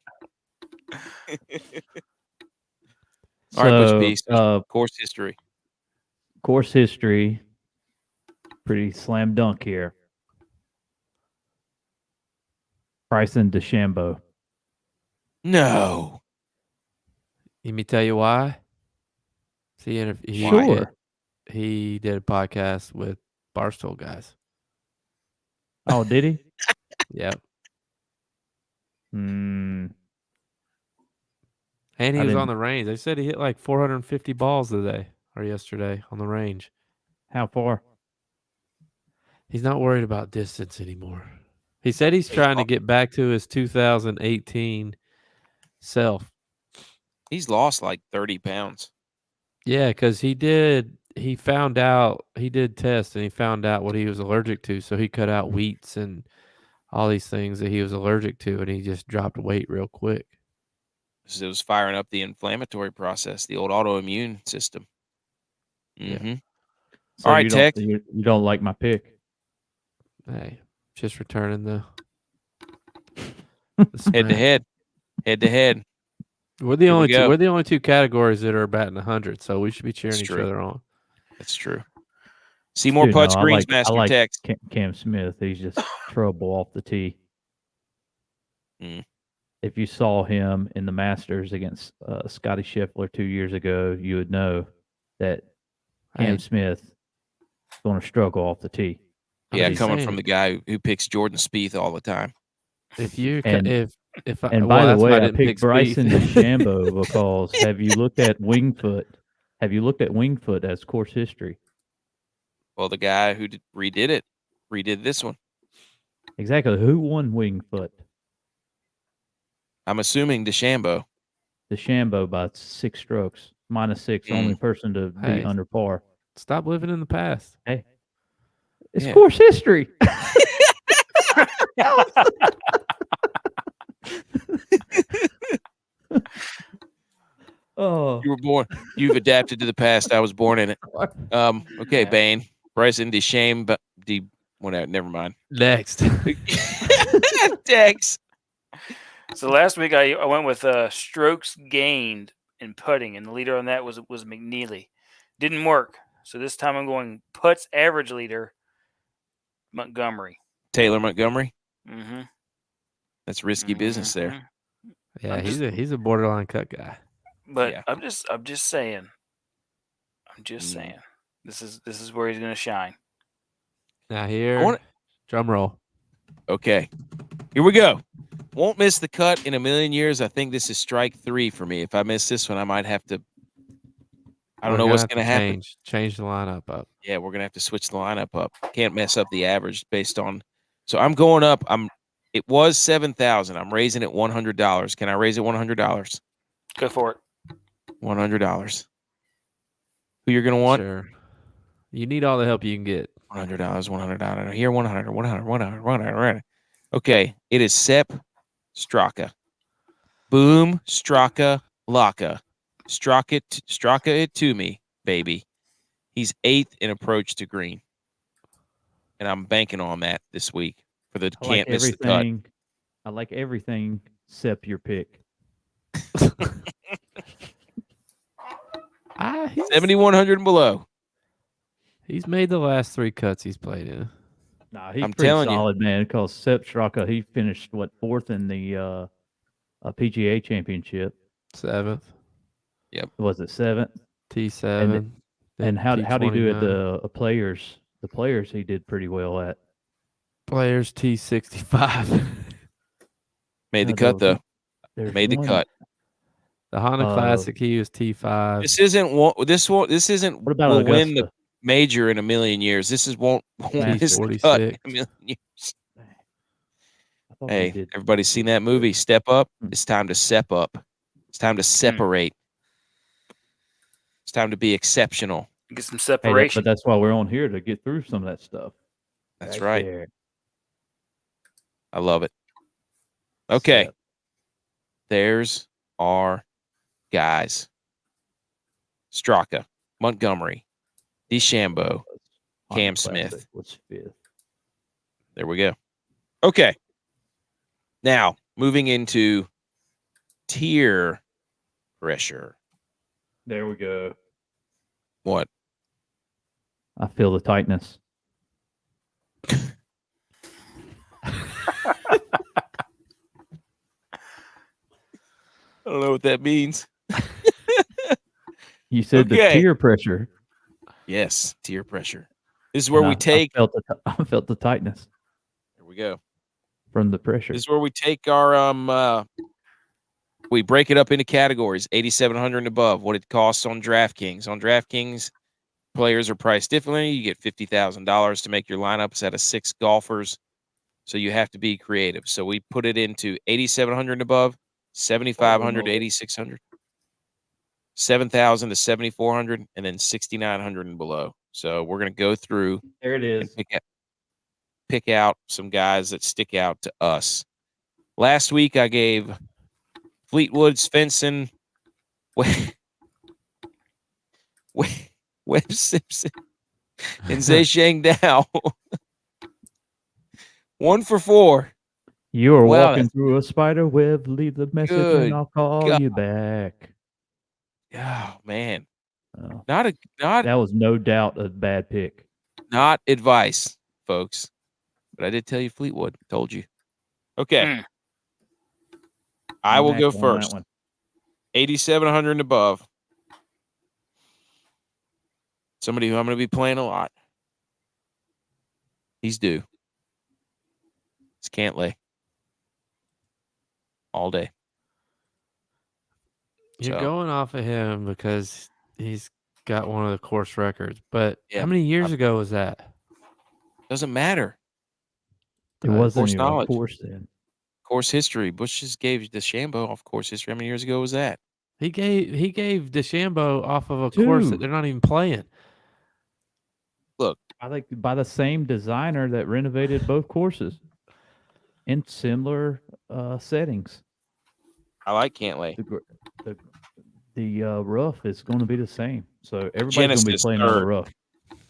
All right, Butch P, course history. Course history, pretty slam dunk here. Bryson DeChambeau. No. Let me tell you why. Sure. He did a podcast with Barstool guys. Oh, did he? Yep. Mm, And he I was on didn't- the range. They said he hit like 450 balls today or yesterday on the range. How far? He's not worried about distance anymore. He said he's trying to get back to his 2018 self. He's lost like 30 pounds. Yeah, because he did tests and he found out what he was allergic to. So he cut out wheats and all these things that he was allergic to, and he just dropped weight real quick. It was firing up the inflammatory process, the old autoimmune system. Mm-hmm. Yeah. So All right, you Tech. You don't like my pick? Hey, just returning the Head to head. Head to head. We're the Here we only go. we're the only 2 categories that are batting 100, so we should be cheering That's each true. other on. That's true. Seymour Dude, Putts no, Greens I Master like Tex. Cam Smith. He's just trouble off the tee. Mm. If you saw him in the Masters against Scotty Scheffler 2 years ago, you would know that Cam Hey. Smith is going to struggle off the tee. Yeah, I'm just coming saying, from the guy who picks Jordan Spieth all the time. if you And- if I, And well, by the that's why way, I didn't picked pick Bryson Spieth. DeChambeau because have you looked at Wingfoot? Have you looked at Wingfoot as course history? Well, the guy who redid this one. Exactly. Who won Wingfoot? I'm assuming DeChambeau. DeChambeau by 6 strokes, -6. Only person to be Hey. under par. Stop living in the past. Hey, it's Yeah. course history. bro. You were born. You've adapted to the past. I was born in it. Okay, Yeah. Bane. Bryson DeChambeau, but whatever. Never mind. Next. Dex. So last week I went with strokes gained in putting, and the leader on that was McNeely. Didn't work. So this time I'm going putts average leader, Montgomery. Taylor Montgomery. Mm-hmm. That's risky business there. Yeah, I'm he's a borderline cut guy. But Yeah. I'm just saying. I'm just saying. This is where he's gonna shine. Now here, drum roll. Okay. Here we go. Won't miss the cut in a million years. I think this is strike 3 for me. If I miss this one, I might have to. I don't know what's going to happen. Change the lineup up. Yeah, we're going to have to switch the lineup up. Can't mess up the average based on. So I'm going up. It was 7,000. I'm raising it $100. Can I raise it $100? Go for it. $100. Who you're going to want? Sure. You need all the help you can get. $100, $100. Here, 100, 100, 100, 100. Okay, it is Sepp Straka. Boom, Straka, Laka. Straka it to me, baby. He's 8th in approach to green. And I'm banking on that this week for the can't miss the cut. I like everything except your pick. 7,100 and below. He's made the last 3 cuts he's played in. Nah, he's I'm pretty telling you. solid, man. Because Sepp Straka, he finished 4th in the PGA Championship. 7th. Yep. Was it 7th? T7. And how did he do at T29. the players? The players he did pretty well at. Players T65. Made the cut though. Made the cut. The Honda Classic, he was T5. This isn't What about will Augusta? win the major in a million years. This is won't miss the cut in a million years. Hey, everybody's seen that movie, Step Up? It's time to step up. It's time to separate. It's time to be exceptional. Get some Hey, separation. but that's why we're on here, to get through some of that stuff. That's right. There. I love it. Okay. Step. There's our guys. Straka, Montgomery, DeChambeau, Cam Smith. Was 5th. There we go. Okay. Now, moving into tier pressure. There we go. What? I feel the tightness. I don't know what that means. You said the tier pressure. Yes, tier pressure. This is where we take. I felt the tightness. There we go. From the pressure. This is where we take our we break it up into categories, 8,700 and above, what it costs on DraftKings. On DraftKings, players are priced differently. You get $50,000 to make your lineups out of 6 golfers. So you have to be creative. So we put it into 8,700 and above, 7,500 to 8,600, 7,000 to 7,400, and then 6,900 and below. So we're going to go through. There it is. And pick out some guys that stick out to us. Last week I gave Fleetwood, Svensson, Webb Simpson, and Zhang Dao. 1 for 4. You are walking through a spider web. Leave the message and I'll call you back. Oh man, Oh. not That was no doubt a bad pick. Not advice, folks. But I did tell you Fleetwood. Told you. Okay. I will go first. 8,700 and above. Somebody who I'm going to be playing a lot. He's due. It's Cantlay. All day. You're going off of him because he's got one of the course records. But how many years ago was that? Doesn't matter. It wasn't course even knowledge. a course then. Course history. Bush just gave DeChambeau off course history. How many years ago was that? He gave DeChambeau off of a course that they're not even playing. Look, I think by the same designer that renovated both courses in similar settings. I like Cantlay. the rough is going to be the same. So everybody's going to be Genesis, playing on the third. rough.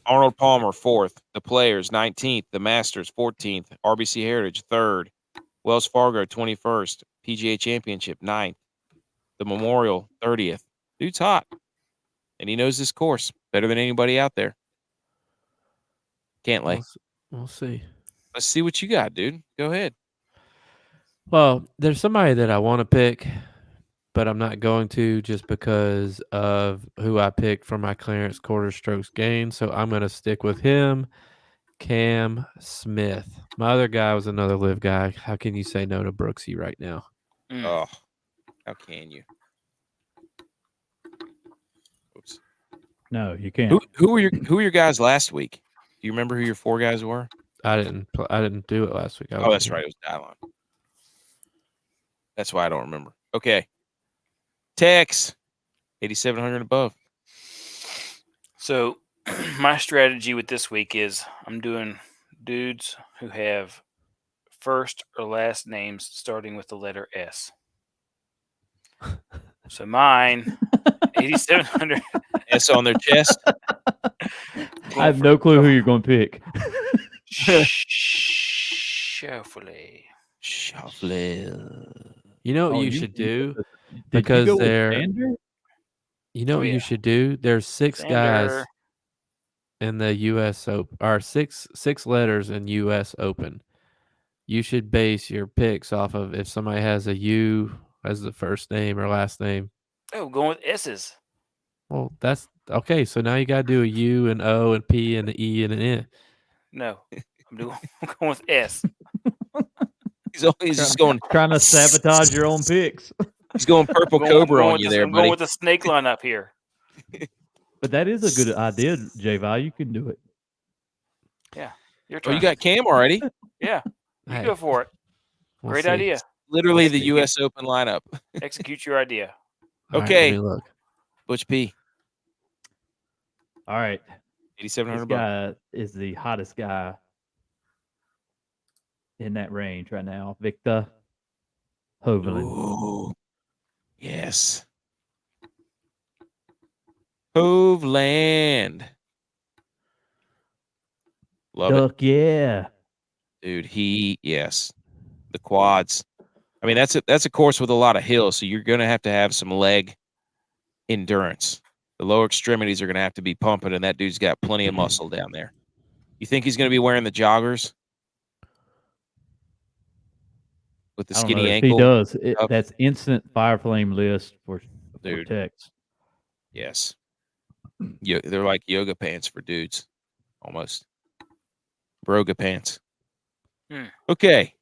Arnold Palmer, 4th. The Players, 19th. The Masters, 14th. RBC Heritage, 3rd. Wells Fargo, 21st. PGA Championship, 9th. The Memorial, 30th. Dude's hot. And he knows this course better than anybody out there. Can't lay. We'll see. Let's see what you got, dude. Go ahead. Well, there's somebody that I want to pick, but I'm not going to just because of who I picked for my clearance quarter strokes gain. So I'm going to stick with him, Cam Smith. My other guy was another live guy. How can you say no to Brooksy right now? Oh, how can you? Oops. No, you can't. Who were your guys last week? Do you remember who your 4 guys were? I didn't do it last week. Oh, that's right. It was Dylon. That's why I don't remember. Okay. Tex, 8,700 above. So my strategy with this week is I'm doing dudes who have first or last names starting with the letter S. So mine, 8,700. S on their chest. I have no clue who you're going to pick. Shuffle. You know what Oh, you should do? Did Because you go with they're- Xander? You know Oh, what yeah. you should do? There's 6 guys Xander. in the US Open, or six letters in US Open. You should base your picks off of if somebody has a U as the first name or last name. Oh, going with S's. Well, that's okay. So now you got to do a U, an O, and P, and an E, and an N. No, I'm going with S. He's just going Trying to sabotage your own picks. He's going purple cobra on you there, I'm buddy. going with the snake line up here. But that is a good idea, J-Vi. You can do it. Your Oh, turn. you got Cam already? Yeah, you Hey, go for it. we'll Great see. idea. Literally the Execute. US Open lineup. Execute your idea. All right, Okay. let me look. Butch P, All right. 8,700 This above. guy is the hottest guy in that range right now. Victor Hovland. Ooh. Yes. Hovland. Love it. Duck, yeah. Dude, yes. The quads. I mean, that's a course with a lot of hills, so you're going to have some leg endurance. The lower extremities are going to have to be pumping, and that dude's got plenty of muscle down there. You think he's going to be wearing the joggers with the I don't know skinny if ankle? he does. up? That's instant fire flame list for Dude. Tex. Yes. They're like yoga pants for dudes, almost. Broga pants. Okay.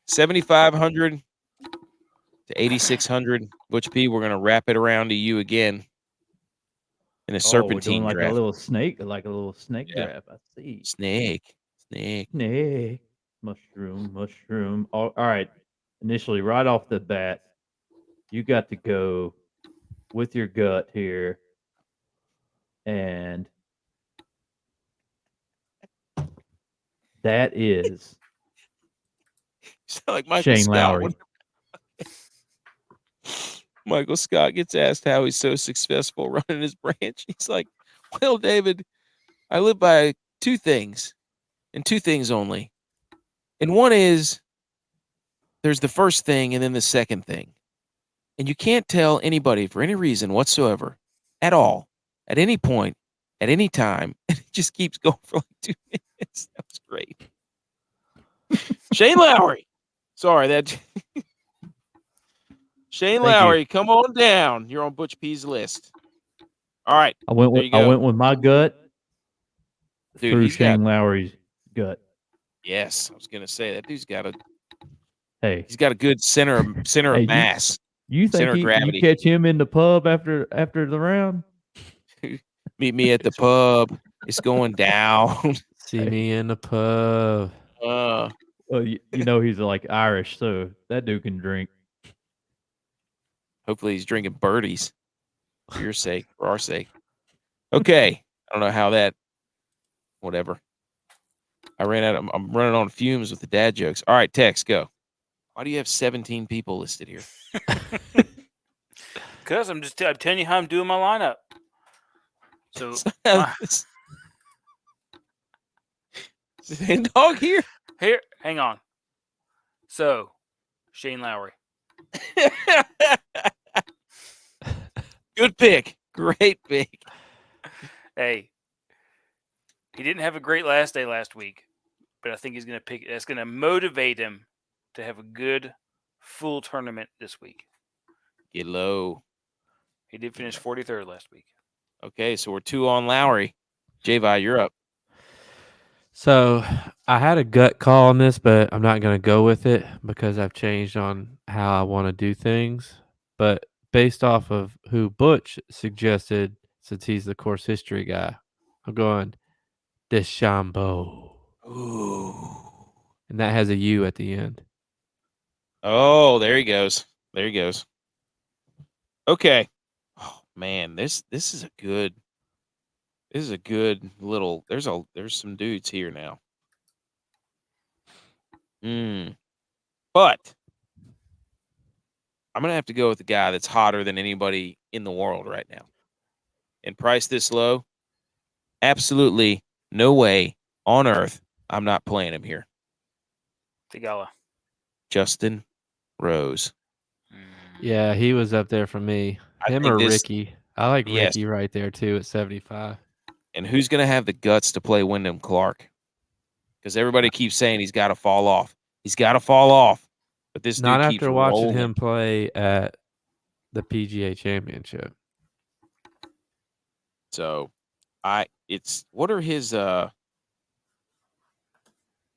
7,500 to 8,600. Butch P, we're going to wrap it around to you again in a We're serpentine doing like draft. a little snake Yeah. draft. I see. Snake. Snake. Mushroom. All right. Initially, right off the bat, you got to go with your gut here. And that is You sound like Michael Shane Scott. Lowry. Michael Scott gets asked how he's so successful running his branch. He's like, well, David, I live by 2 things and 2 things only. And one is there's the first thing and then the second thing. And you can't tell anybody for any reason whatsoever at all, at any point, at any time. And it just keeps going for like 2 minutes. That was great. Shane Lowry. Sorry, that Shane Thank Lowry, you. come on down. You're on Butch P's list. All right. I went There with you go. my gut Dude, through he's Shane got- Lowry's gut. Yes, I was gonna say that dude's got a Hey, good center Hey, of you- mass. you Center think of gravity. you catch him in the pub after the round? Meet me at the pub. It's going down. See me in the pub. Well, you know he's like Irish, so that dude can drink. Hopefully he's drinking birdies for your sake, for our sake. Okay. I don't know how that. Whatever. I'm running on fumes with the dad jokes. All right, Tex, go. Why do you have 17 people listed here? Because I'm telling you how I'm doing my lineup. So Is Hen Dog here? here, hang on. So Shane Lowry. Good pick. Great pick. Hey, he didn't have a great last day last week, but I think he's going to pick. That's going to motivate him to have a good full tournament this week. Get low. He did finish 43rd last week. Okay, so we're 2 on Lowry. J-Vi, you're up. So I had a gut call on this, but I'm not going to go with it because I've changed on how I want to do things. But based off of who Butch suggested, since he's the course history guy, I'm going DeChambeau. Ooh. And that has a U at the end. Oh, there he goes. There he goes. Okay. Oh man, this is a good little there's some dudes here now. But I'm gonna have to go with the guy that's hotter than anybody in the world right now. And price this low, absolutely no way on earth I'm not playing him here. Tigala. Justin Rose. Yeah, he was up there for me. Him or Ricky. I like Ricky right there too at 75. And who's going to have the guts to play Wyndham Clark? Because everybody keeps saying he's got to fall off. He's got to fall off. But this Not dude keeps after watching rolling. him play at the PGA Championship. So, what are his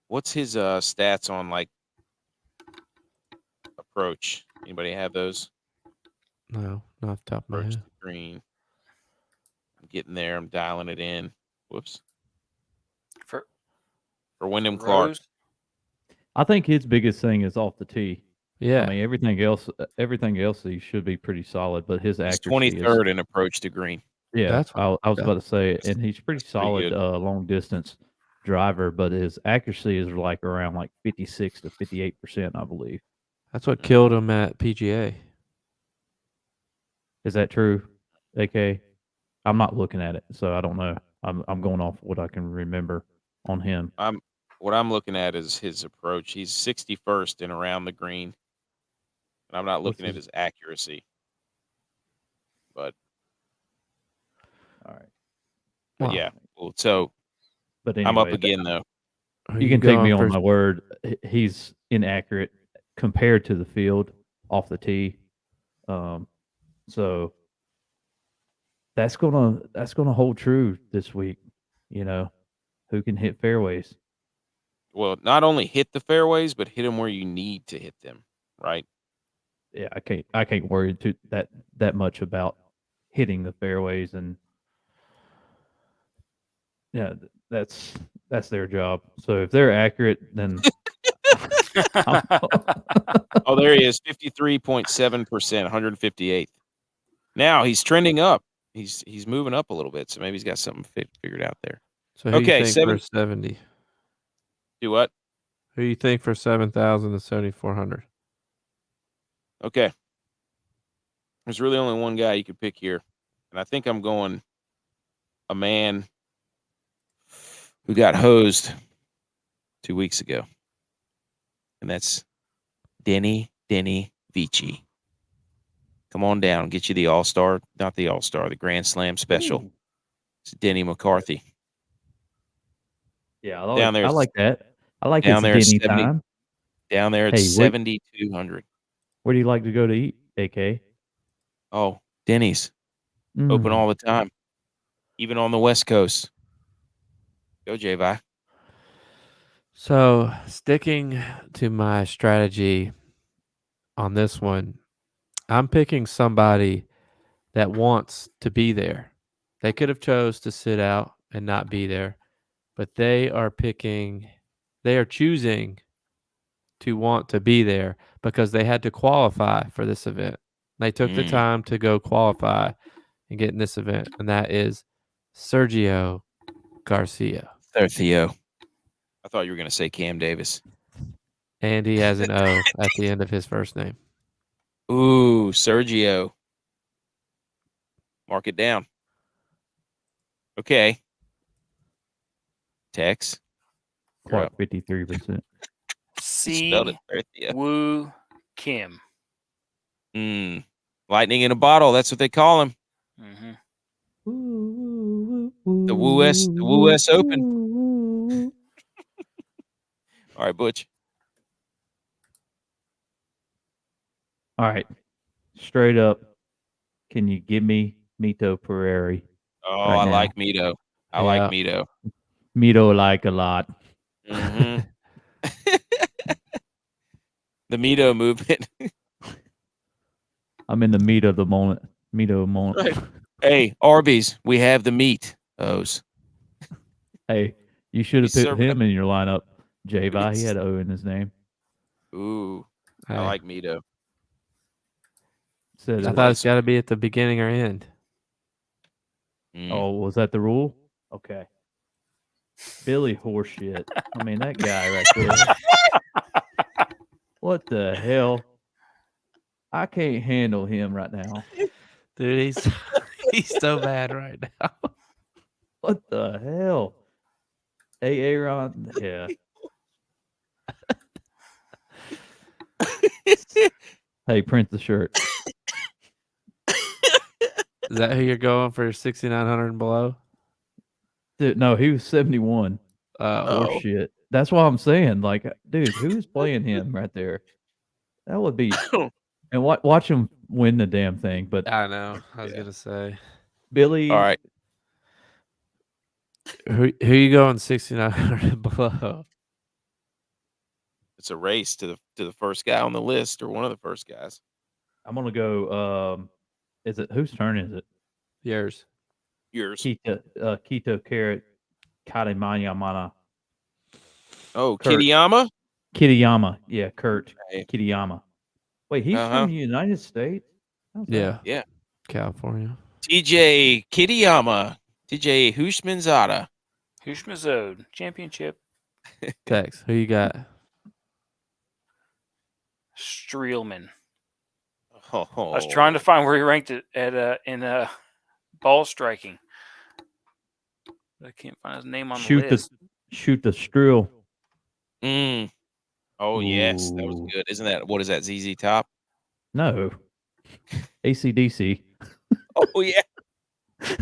what's his stats on like approach? Anybody have those? No, not off the top of my Approach head. the green. I'm getting there. I'm dialing it in. Whoops. For Wyndham Clark. I think his biggest thing is off the tee. Yeah. I mean, everything else he should be pretty solid, but his accuracy He's 23rd in approach to green. Yeah, I was about to say, and he's pretty solid long distance driver, but his accuracy is like around like 56 to 58%, I believe. That's what killed him at PGA. Is that true, AK? I'm not looking at it, so I don't know. I'm going off what I can remember on him. What I'm looking at is his approach. He's 61st and around the green. And I'm not looking at his accuracy. But all right. But yeah. Well, so but anyway, I'm up again though. You can take me on my word. He's inaccurate compared to the field off the tee. So that's gonna hold true this week. You know, who can hit fairways? Well, not only hit the fairways, but hit them where you need to hit them, right? Yeah, I can't worry that much about hitting the fairways, and yeah, that's their job. So if they're accurate, then oh, there he is, 53.7%, 158th. Now he's trending up. He's moving up a little bit, so maybe he's got something figured out there. So who you think for 70? Do what? Who you think for 7,000 to 7,400? Okay. There's really only one guy you could pick here, and I think I'm going a man who got hosed 2 weeks ago, and that's Denny Vici. Come on down, get you the All-Star, not the All-Star, the Grand Slam special. Ooh. It's Denny McCarthy. Yeah, I like that. I like down there Denny time. Down there at 7,200. Where do you like to go to eat, AK? Oh, Denny's. Open all the time, even on the West Coast. Go, J-Vi. So, sticking to my strategy on this one, I'm picking somebody that wants to be there. They could have chose to sit out and not be there, but they are choosing to want to be there because they had to qualify for this event. They took the time to go qualify and get in this event, and that is Sergio Garcia. Sergio. I thought you were going to say Cam Davis. And he has an O at the end of his first name. Ooh, Sergio. Mark it down. Okay. Tex. You're Clark up. 53%. He spelled it C. right there. Woo Kim. Lightning in a bottle. That's what they call him. Mm-hmm. The US Open. All right, Butch. All right. Straight up, can you give me Mito Pereira? Oh, Right I now. like Mito. I like Yeah. Mito. Mito like a lot. Mm-hmm. The Mito movement. I'm in the meat of the moment. Mito moment. Right. Hey, Arby's, we have the meat. O's. Hey, you should have He's put him in your lineup. Javi, he had O in his name. Ooh, Hey, I like Mito. Said I it. thought it's got to be at the beginning or end. Oh, was that the rule? Okay. Billy horseshit. I mean, that guy right there. What the hell? I can't handle him right now. Dude, he's so bad right now. What the hell? Hey, Aaron. Yeah. Hey, print the shirt. Is that who you're going for 6,900 and below? Dude, no, he was 71. Oh, Horseshit. That's what I'm saying. Like, dude, who's playing him right there? That would be. And watch him win the damn thing. But I know. I was Yeah. gonna say. Billy, All right. Who you going 6,900 and below? It's a race to the first guy on the list or one of the first guys. I'm gonna go. Is it whose turn is it? Yours. Yours. Keto Carrot Karimanya Mana Oh, Kurt. Kitayama? Kitayama. Yeah, Kurt Hey. Kitayama. Wait, he's Uh-huh. from the United States? How's that? Yeah. Yeah. California. TJ Kitayama. TJ Hushmanzada. Hushmazode Championship. Tex, who you got? Streelman. Oh. I was trying to find where he ranked it at in ball striking. I can't find his name on the list. Shoot the Strill. Oh, yes. That was Ooh. good. Isn't that, what is that, ZZ Top? No. ACDC. Oh, yeah. It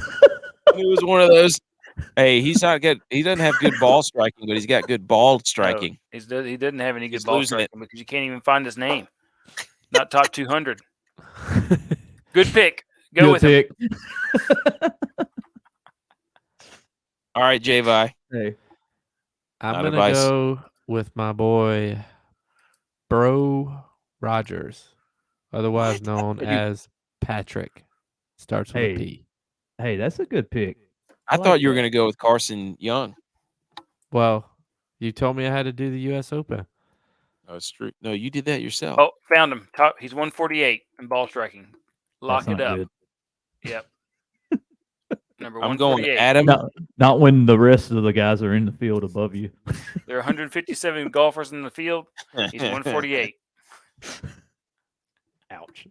was one of those. Hey, he's not good. He doesn't have good ball striking, but he's got good ball striking. No, he doesn't have any good He's ball losing it. striking because you can't even find his name. Not top 200. Good pick. Go with him. All right, Javi. Hey. I'm Not gonna advice. go with my boy Bro Rogers, otherwise known as Patrick. Starts with a Hey. P. Hey, that's a good pick. I like thought you were that. going to go with Carson Young. Well, you told me I had to do the US Open. Oh, it's true. No, you did that yourself. Oh, found him. He's 148 in ball striking. Lock That's it not up. good. Yep. Number I'm going 148. Adam. Not when the rest of the guys are in the field above you. There are 157 golfers in the field. He's 148. Ouch.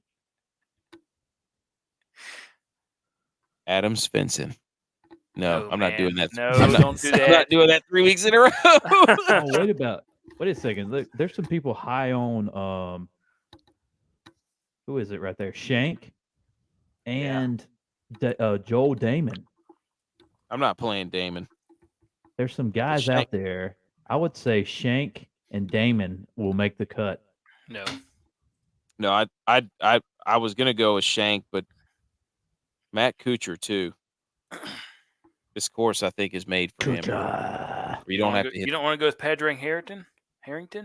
Adam Svensson. No, I'm not doing that. No, I'm not, don't do I'm that. not doing that 3 weeks in a row. Oh, wait a second. Look, there's some people high on who is it right there? Shank and Joel Damon. I'm not playing Damon. There's some guys Shank- out there. I would say Shank and Damon will make the cut. No. I was gonna go with Shank, but Matt Kuchar too. This course I think is made for him. You don't have to hit. You don't want to go with Padraig Harrington?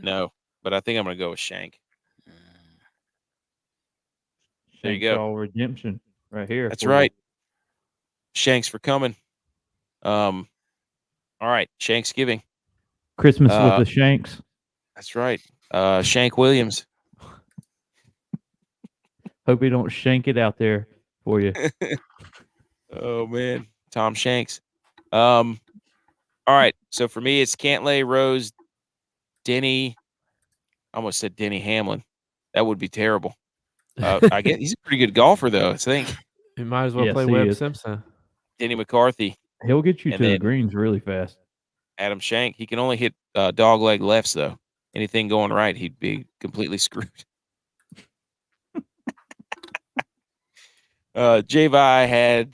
No, but I think I'm gonna go with Shank. There you go. Shank's Redemption right here. That's right. Shanks for coming. All right, Shanksgiving. Christmas with the Shanks. That's right. Shank Williams. Hope he don't shank it out there for you. Oh man, Tom Shanks. All right. So for me, it's Cantlay, Rose, Denny. I almost said Denny Hamlin. That would be terrible. I guess he's a pretty good golfer, though. I think. He might as well Yes, play he Webb is. Simpson. Denny McCarthy, He'll get you And to the then- greens really fast. Adam Shank. He can only hit dog leg lefts though. Anything going right, he'd be completely screwed. J-Vi had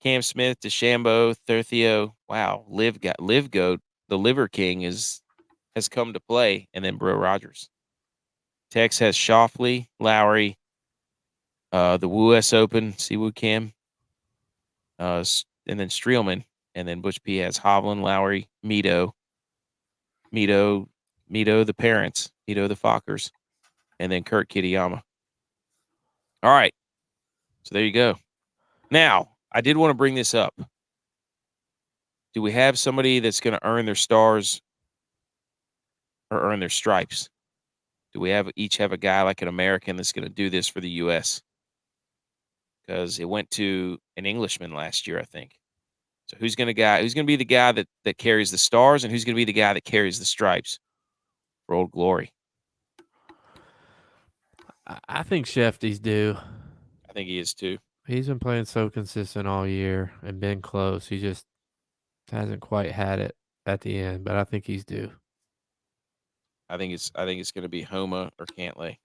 Cam Smith, DeChambeau, Thurthio. Wow, Liv Goat. The Liver King has come to play, and then Bro Rogers. Tex has Shoffley, Lowry, the US Open, Siwoo Kim, and then Streelman, and then Butch P has Hovland, Lowry, Mito, the parents, Mito the Fockers, and then Kurt Kitayama. All right, so there you go. Now, I did want to bring this up. Do we have somebody that's going to earn their stars or earn their stripes? Do we each have a guy like an American that's going to do this for the U.S.? Because it went to an Englishman last year, I think. So who's going to be the guy that carries the stars, and who's going to be the guy that carries the stripes for Old Glory? I think Shefty's due. I think he is too. He's been playing so consistent all year and been close. He just hasn't quite had it at the end, but I think he's due. I think it's going to be Homa or Cantlay.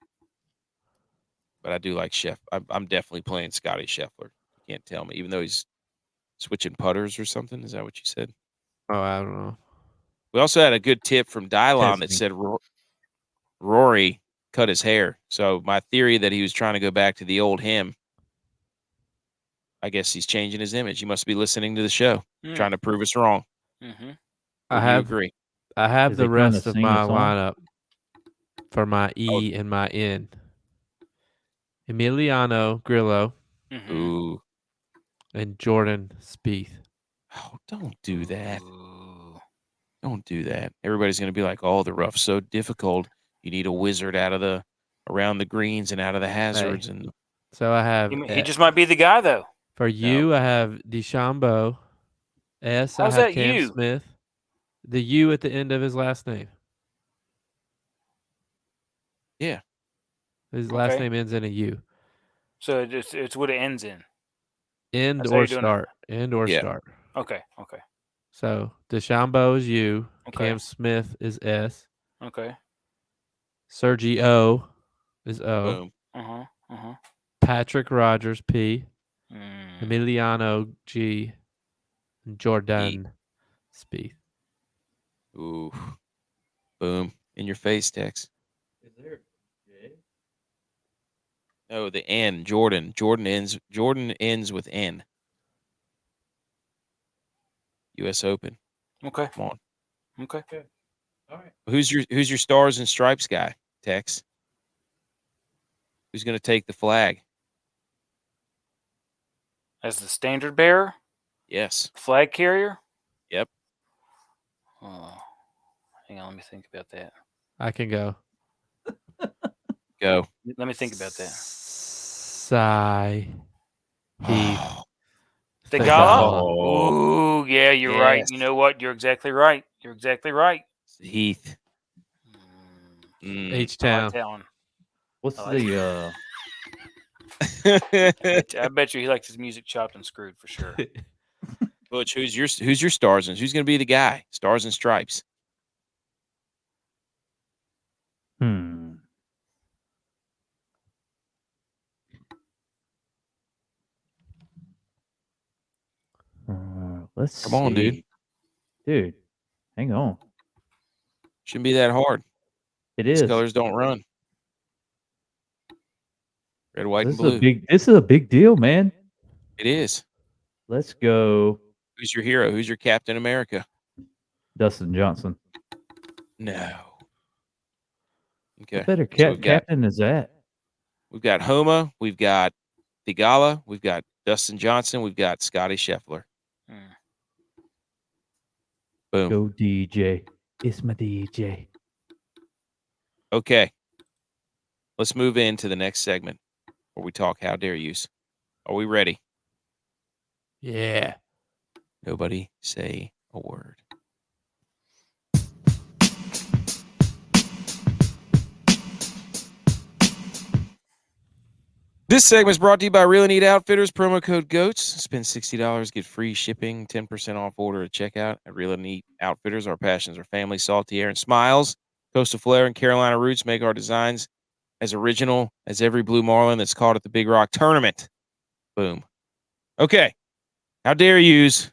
But I do like Sheff. I'm definitely playing Scotty Scheffler. You can't tell me, even though he's switching putters or something. Is that what you said? Oh, I don't know. We also had a good tip from Dylon that Testing. said Rory cut his hair. So my theory that he was trying to go back to the old him, I guess he's changing his image. He must be listening to the show, trying to prove us wrong. Mm-hmm. Would you agree? I have Is the he trying to rest of sing a my song? lineup for my E and my N. Emiliano Grillo Mm-hmm. Ooh. and Jordan Spieth. Oh, don't do that. Ooh. Don't do that. Everybody's going to be like, oh, the rough's so difficult. You need a wizard around the greens and out of the hazards. And So I have He just might be the guy, though. for you. I have DeChambeau. S. How's I have that Cam you? Smith. The U at the end of his last name. Yeah. His last Okay. name ends in a U. So it's what it ends in. End That's how or you're doing it. start. End or Yeah. start. Okay. So DeChambeau is U. Okay. Cam Smith is S. Okay. Sergio is O. Boom. Uh-huh. Patrick Rogers P. Mm. Emiliano G. And Jordan Spieth. Ooh. Boom. In your face, Tex. Is there J? No, the N. Jordan. Jordan ends with N. US Open. Okay. Come on. Okay. All right. Who's your stars and stripes guy, Tex? Who's going to take the flag? As the standard bearer, Yes. flag carrier. Yep. Oh, hang on. Let me think about that. I can go. Go. Let me think about that. Sigh. Heath. Thigala? Oh. Ooh, yeah, you're right. Yes. You know what? You're exactly right. Heath. H-Town. I like that one. What's I like the I bet you he likes his music chopped and screwed for sure. Butch, who's your stars and who's going to be the guy? Stars and stripes. Let's Come on, dude. Dude, hang on. Shouldn't be that hard. It These is. colors don't run. Red, white, This and is blue. this is a big deal, man. It is. Let's go, Who's your hero? Who's your Captain America? Dustin Johnson. No. Okay. What better So captain is that? we've got Homa, we've got Thigala, we've got Dustin Johnson, we've got Scotty Scheffler. Boom. Go DJ. It's my DJ. Okay. Let's move into the next segment where we talk How Dare Yous. Are we ready? Yeah. Nobody say a word. This segment is brought to you by Real Neat Outfitters. Promo code GOATS. Spend $60, get free shipping, 10% off order at checkout at Real Neat Outfitters. Our passions are family, salty air, and smiles. Coastal flair and Carolina roots make our designs as original as every blue marlin that's caught at the Big Rock Tournament. Boom. Okay. How dare yous?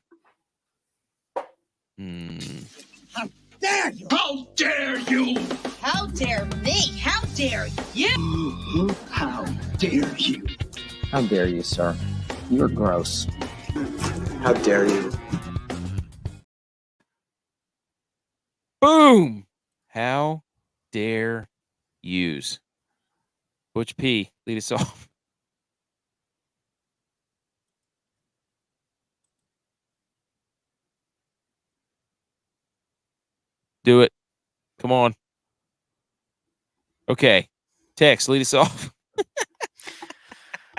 How dare you? How dare you? How dare me? How dare you? How dare you? How dare you, sir? You're gross. How dare you? Boom. How dare yous? Butch P, lead us off. Do it. Come on. Okay. Tex, lead us off.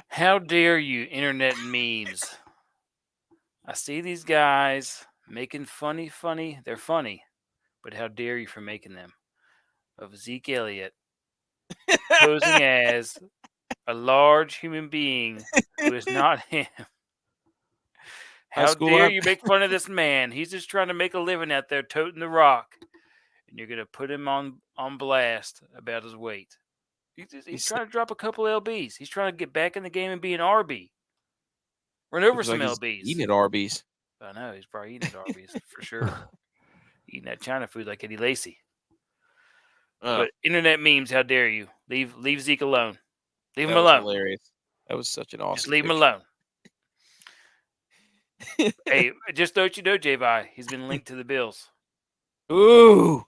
How dare you, internet memes? I see these guys making funny. They're funny, but how dare you for making them? Of Zeke Elliott posing as a large human being who is not him. How dare you make fun of this man? He's just trying to make a living out there toting the rock. And you're going to put him on blast about his weight. He's trying to drop a couple LBs. He's trying to get back in the game and be an RB. Run over some LBs. Eating at Arby's. I know. He's probably eating at Arby's for sure. Eating that China food like Eddie Lacy. But internet memes, how dare you? Leave Zeke alone. Leave him alone. Hilarious. That was such an awesome. Just leave him alone. Hey, just don't you know, J-Vi, he's been linked to the Bills. Ooh.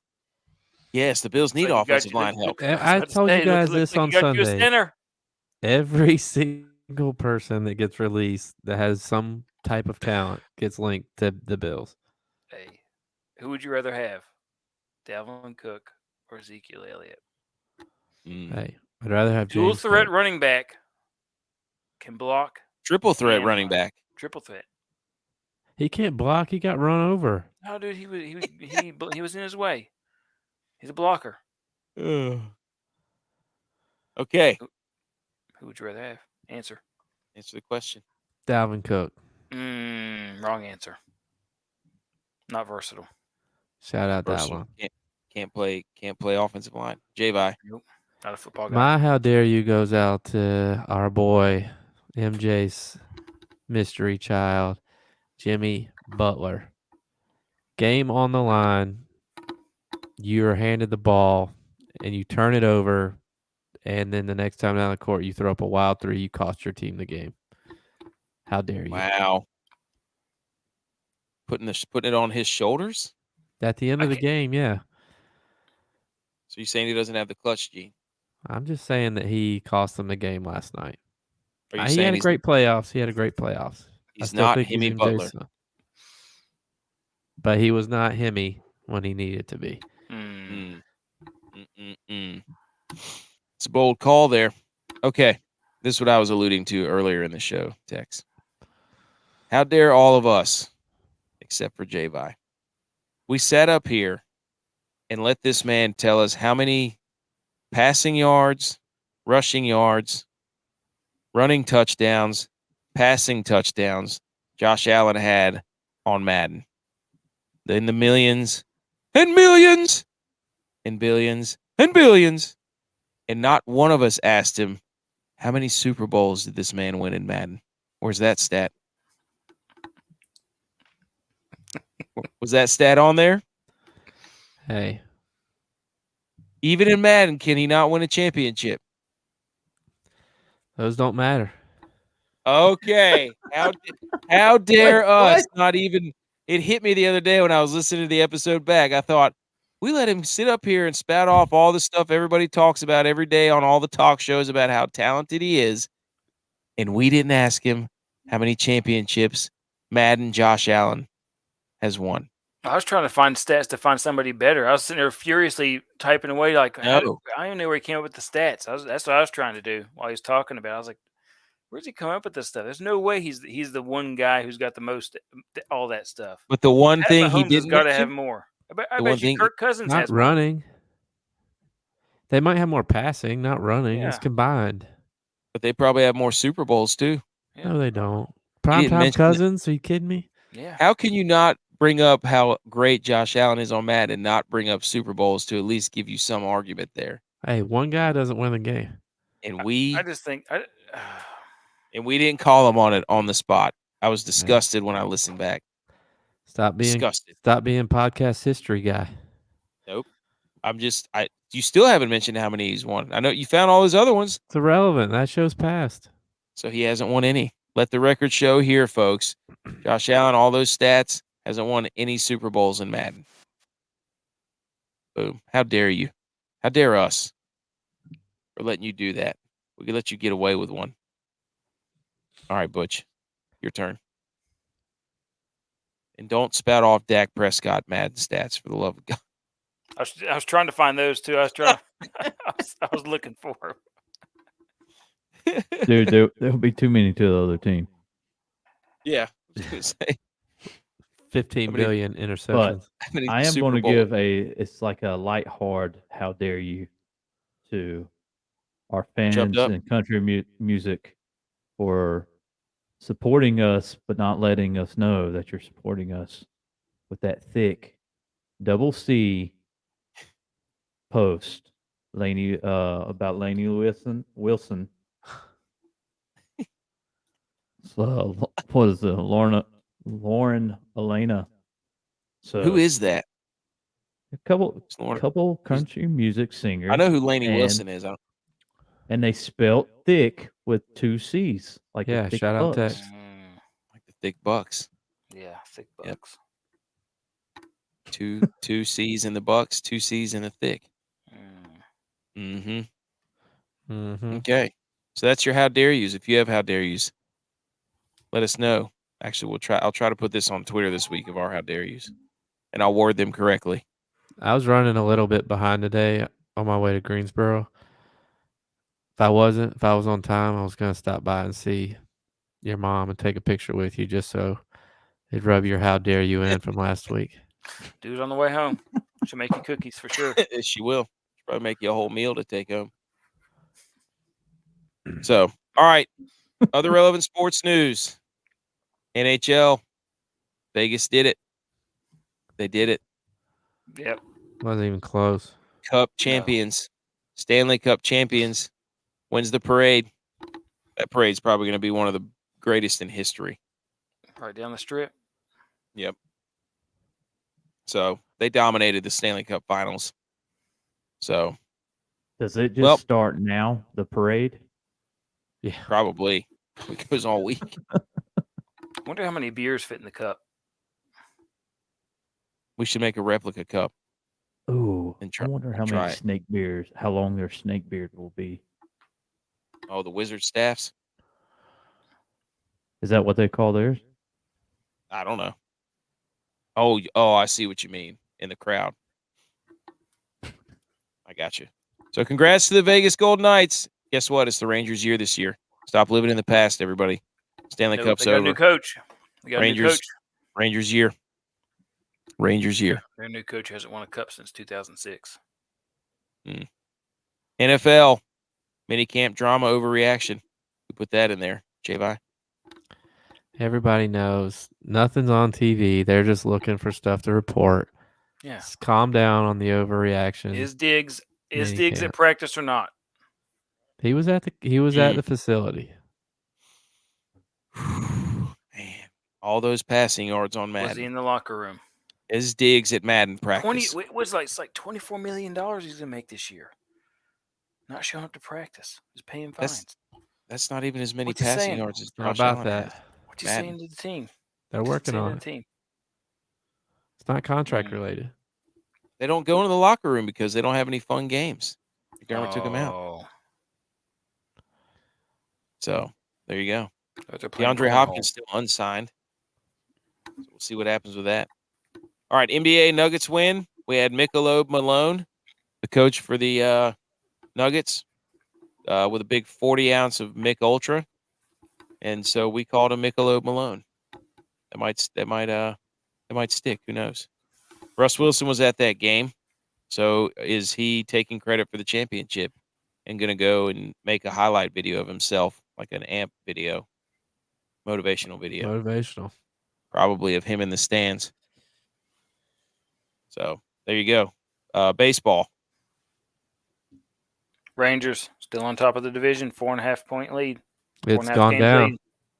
Yes, the Bills need So offensive line help. I told you guys this on Sunday. Every single person that gets released that has some type of talent gets linked to the Bills. Hey, who would you rather have? Dalvin Cook or Ezekiel Elliott? Hey, I'd rather have dual James threat Cook. running back. Can block. Triple threat running back. Triple threat. He can't block. He got run over. No, dude, he was in his way. He's a blocker. Okay. Who would you rather have? Answer the question. Dalvin Cook. Wrong answer. Not versatile. Shout out versatile. that one. Can't play offensive line. J-Vi. Nope. Not a football guy. My how dare you goes out to our boy MJ's mystery child, Jimmy Butler. Game on the line. You're handed the ball and you turn it over, and then the next time down the court you throw up a wild three, you cost your team the game. How dare you? Wow. Putting it on his shoulders? At the end of the game, yeah. So you're saying he doesn't have the clutch gene? I'm just saying that he cost them the game last night. Are you He saying had a great playoffs. He had a great playoffs. He's not think Himmy he's Butler. But he was not Himmy when he needed to be. It's a bold call there. Okay. This is what I was alluding to earlier in the show, Tex. How dare all of us, except for J-Vi, we sat up here and let this man tell us how many passing yards, rushing yards, running touchdowns, passing touchdowns Josh Allen had on Madden. In the millions and millions and billions and billions. And not one of us asked him, how many Super Bowls did this man win in Madden? Where's that stat? Was that stat on there? Hey. Even in Madden, can he not win a championship? Those don't matter. Okay. How dare us not even... It hit me the other day when I was listening to the episode back. I thought, we let him sit up here and spout off all the stuff everybody talks about every day on all the talk shows about how talented he is. And we didn't ask him how many championships Madden Josh Allen has won. I was trying to find stats to find somebody better. I was sitting there furiously typing away like, I don't even know where he came up with the stats. That's what I was trying to do while he was talking about it. I was like, where's he come up with this stuff? There's no way he's the one guy who's got the most all that stuff. But the one thing Mahomes he didn't got to have more. I bet you Kirk Cousins not has running. More. They might have more passing, not running. Yeah. It's combined. But they probably have more Super Bowls too. Yeah. No, they don't. didn't Primetime mention that. Cousins? Are you kidding me? Yeah. How can you not bring up how great Josh Allen is on Madden and not bring up Super Bowls to at least give you some argument there? Hey, one guy doesn't win the game. And I just think we didn't call him on it on the spot. I was disgusted when I listened back. Stop being Disgusted. podcast history guy. Nope. You still haven't mentioned how many he's won. I know you found all his other ones, It's irrelevant. That show's past. so he hasn't won any. Let the record show here, folks. Josh Allen, all those stats, hasn't won any Super Bowls in Madden. Boom. How dare you? How dare us for letting you do that? We could let you get away with one. All right, Butch, your turn. And don't spout off Dak Prescott Madden stats for the love of God. I was trying to find those too. I was trying. I was looking for them. Dude, there'll be too many to the other team. Yeah. I was gonna say, 15 How many- million interceptions. how many I am Super going to Bowl- give it's like a light hard how dare you to our fans up. and country music for supporting us but not letting us know that you're supporting us with that thick double C post about Laney Wilson. So what is it? Lauren Elena. So Who is that? a couple It's Lauren- country music singers. I know who Laney and- Wilson is. I don't- And they spelt thick with 2 C's. Like the Yeah, thick shout out Bucks. Tex. like the thick Bucks. Yeah, thick Yep. bucks. Two C's in the Bucks, 2 C's in the thick. Mm. Mm-hmm. Okay. So that's your how dare yous. If you have how dare yous, let us know. Actually, I'll try to put this on Twitter this week of our how dare yous. And I'll word them correctly. I was running a little bit behind today on my way to Greensboro. If I was on time, I was going to stop by and see your mom and take a picture with you just so it'd rub your how dare you in from last week. Do it on the way home. She'll make you cookies for sure. She will. She'll probably make you a whole meal to take home. So, all right. Other relevant sports news. NHL. Vegas did it. They did it. Yep. Wasn't even close. Cup champions. Stanley Cup champions. Wins the parade. That parade's probably going to be one of the greatest in history. Right down the strip. Yep. So they dominated the Stanley Cup finals. So Does it just start now, the parade? Yeah. probably it goes all week. Wonder how many beers fit in the cup. We should make a replica cup. Ooh, And I wonder how try many it. snake beards, how long their snake beard will be. Oh, the wizard staffs? Is that what they call theirs? I don't know. Oh, I see what you mean. In the crowd. I got you. So congrats to the Vegas Golden Knights. Guess what? It's the Rangers' year this year. Stop living in the past, everybody. Stanley Cup's They got over. a new coach. They got a new Rangers. coach. Rangers' year. Rangers' year. Their new coach hasn't won a cup since 2006. NFL. Minicamp drama overreaction. We put that in there. J-Vi. Everybody knows nothing's on TV. They're just looking for stuff to report. Yeah. Just calm down on the overreaction. Is Diggs Minicamp. at practice or not? He was at the facility. Man, all those passing yards on Was he Madden. in the locker room? Is Diggs at Madden practice? It's like $24 million he's gonna make this year. Not showing up to practice. He's paying That's- fines. That's not even as many What's he passing saying? yards as How Josh about Allen that? has. What's he Madden. saying to the team? They're working Saying to on the it. team. It's not contract related. They don't go into the locker room because they don't have any fun games. McDermott took them out. Oh, So there you go. they're playing DeAndre cornhole. Hopkins still unsigned. So we'll see what happens with that. All right, NBA Nuggets win. We had Michelob Malone, the coach for the Nuggets, with a big 40-ounce of Mick Ultra, and so we called him Michelob Malone. That might stick. Who knows? Russ Wilson was at that game, so is he taking credit for the championship? and going to go and make a highlight video of himself, like an AMP video, motivational video, Motivational. probably of him in the stands. So there you go. Baseball. Rangers still on top of the division, 4.5-point lead. It's 4.5 gone games down.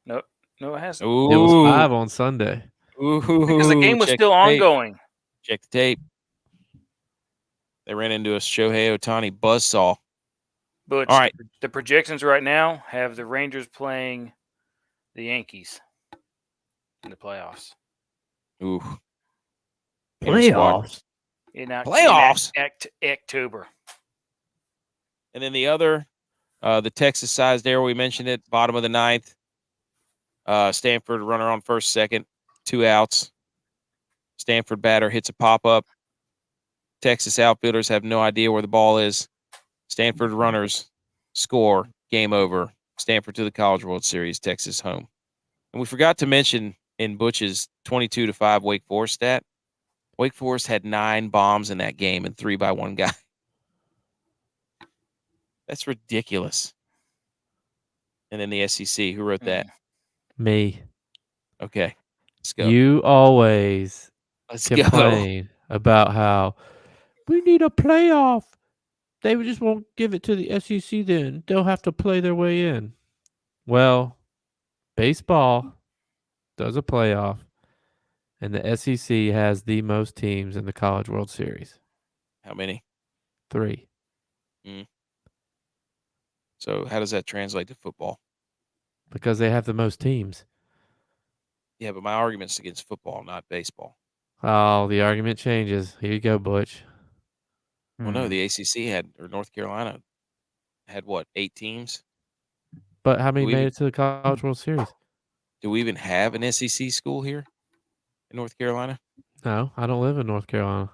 lead. No, it hasn't. Ooh, It was 5 on Sunday. Because the game was check still the tape. ongoing. Check the tape. They ran into a Shohei Ohtani buzzsaw. But All right. the projections right now have the Rangers playing the Yankees in the playoffs. Ooh. Intersquad. Playoffs. Playoffs? In October. And then the other, the Texas sized arrow, we mentioned it, bottom of the ninth. Stanford runner on first, second, 2 outs. Stanford batter hits a pop-up. Texas outfielders have no idea where the ball is. Stanford runners score, game over. Stanford to the College World Series, Texas home. And we forgot to mention in Butch's 22-5 Wake Forest stat, Wake Forest had 9 bombs in that game and 3 by 1 guy. That's ridiculous. And then the SEC, who wrote that? Me. Okay, let's go. You always Let's complain about how we need a playoff. They just won't give it to the SEC then. They'll have to play their way in. Well, baseball does a playoff, and the SEC has the most teams in the College World Series. How many? 3. So how does that translate to football? Because they have the most teams. Yeah, but my argument's against football, not baseball. Oh, the argument changes. Here you go, Butch. Well, no, the ACC had, or North Carolina had what, 8 teams? But how many we made even- it to the College World Series? Do we even have an SEC school here in North Carolina? No, I don't live in North Carolina.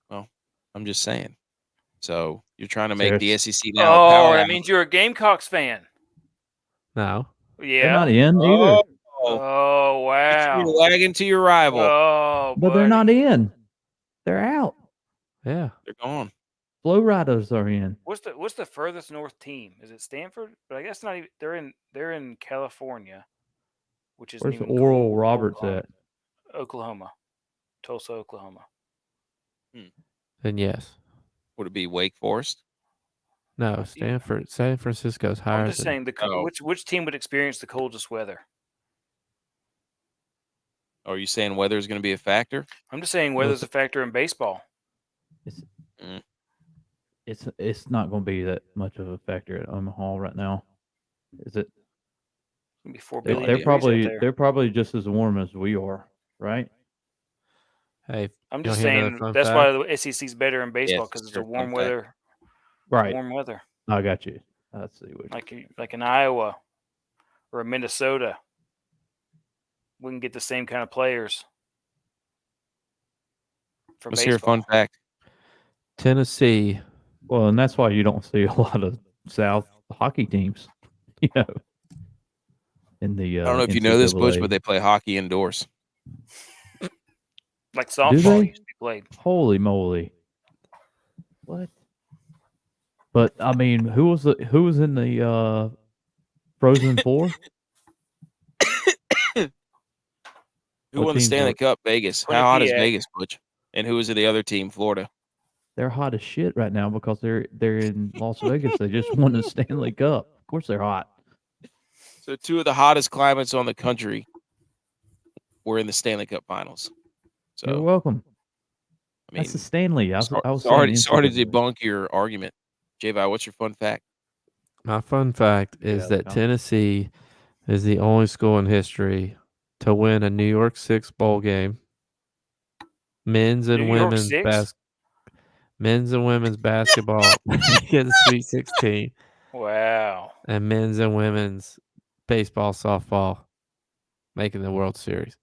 Well, I'm just saying. So you're trying to make the SEC now a Oh, powerhouse. that means you're a Gamecocks fan. No. Yeah. They're not in either. Oh, wow. You're lagging to your rival. Oh, But they're buddy. not in. They're out. Yeah. They're gone. Flow Riders are in. What's the furthest north team? Is it Stanford? But I guess not. They're in California, which is Where's even Oral cold. Roberts at? Oklahoma, Tulsa, Oklahoma. Then yes. Would it be Wake Forest? No, Stanford. San Francisco's higher. I'm just saying which team would experience the coldest weather? Are you saying weather is going to be a factor? I'm just saying weather's a factor in baseball. It's not going to be that much of a factor at Omaha right now, is it? It's gonna be 4 billion. They're probably just as warm as we are, right? Hey, I'm you just wanna hear saying another fun that's fact? why the SEC's better in baseball because it's a warm weather. Right. Warm weather, I got you. Let's see what. like in Iowa or Minnesota. We can get the same kind of players. For Let's hear a baseball. fun fact. Tennessee. Well, and that's why you don't see a lot of South hockey teams, you know. In the I don't know if you know this, Butch, NCAA. but they play hockey indoors. Like Do softball they? used to be played. Holy moly! What? But I mean, who was in the Frozen Four? Who won the teams Stanley were- Cup? Vegas. How hot is Quinnipiac. Vegas, Butch? And who is the other team? Florida. They're hot as shit right now because they're in Las Vegas. They just won the Stanley Cup. Of course, they're hot. So 2 of the hottest climates on the country were in the Stanley Cup Finals. You're So welcome. I mean, That's the Stanley. I was sorry saying to NCAA. debunk your argument. J-Vi, what's your fun fact? My fun fact is that Tom. Tennessee is the only school in history to win a New York Six bowl game. Men's and New York women's Six? men's and women's basketball get the Sweet 16, Wow. and men's and women's baseball, softball making the World Series.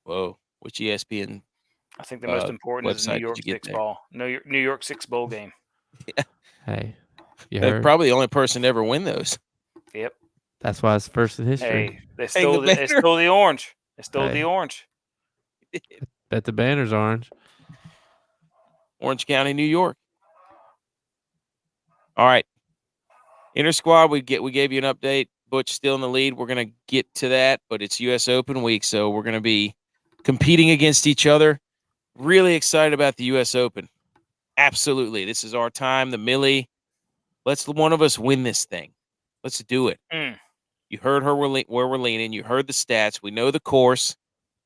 Whoa. Which ESPN? I think the most important is website New did York you get Six there? ball. New York Six bowl game. Hey, you They're heard? probably the only person to ever win those. Yep. That's why it's first in history. Hey, they Hang stole the the banner. orange. They stole Hey. the orange. Bet the banner's orange. Orange County, New York. All right. Intersquad, we gave you an update. Butch still in the lead. We're going to get to that, but it's US Open week, so we're going to be competing against each other. Really excited about the US Open. Absolutely. This is our time, the Millie. Let's one of us win this thing. Let's do it. You heard her where we're leaning. You heard the stats. We know the course.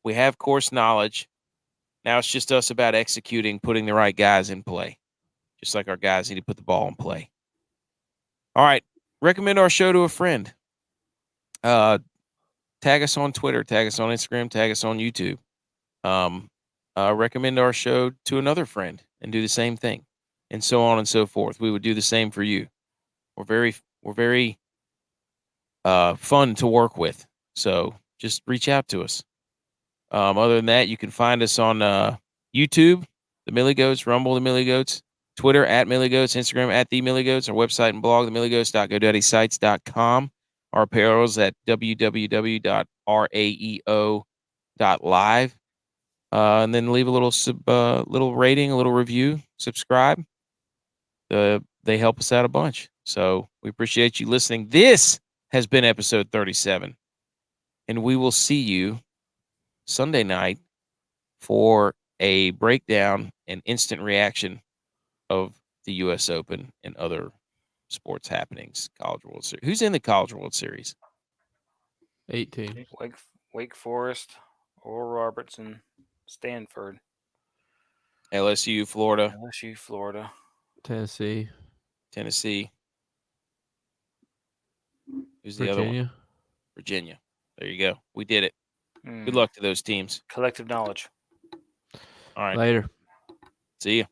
We have course knowledge. Now it's just us about executing, putting the right guys in play. Just like our guys need to put the ball in play. All right. Recommend our show to a friend. Tag us on Twitter. Tag us on Instagram. Tag us on YouTube. Recommend our show to another friend and do the same thing, and so on and so forth. We would do the same for you. We're very fun to work with. So just reach out to us. Other than that, you can find us on YouTube, The Millie Goats, Rumble, The Millie Goats, Twitter @Millie Goats, Instagram @The Millie Goats, our website and blog, themilligoats.godaddysites.com. Our apparels at www.raeo.live. And then leave a little rating, a little review, subscribe. They help us out a bunch. So we appreciate you listening. This has been episode 37. And we will see you Sunday night for a breakdown and instant reaction of the US Open and other sports happenings. College World Series. Who's in the College World Series? 18. Wake Forest, Oral Robertson, Stanford, LSU, Florida, LSU, Florida, Tennessee. Tennessee. Who's the other one? Virginia. Virginia. There you go. We did it. Good Mm. luck to those teams. Collective knowledge. All right. Later. See you.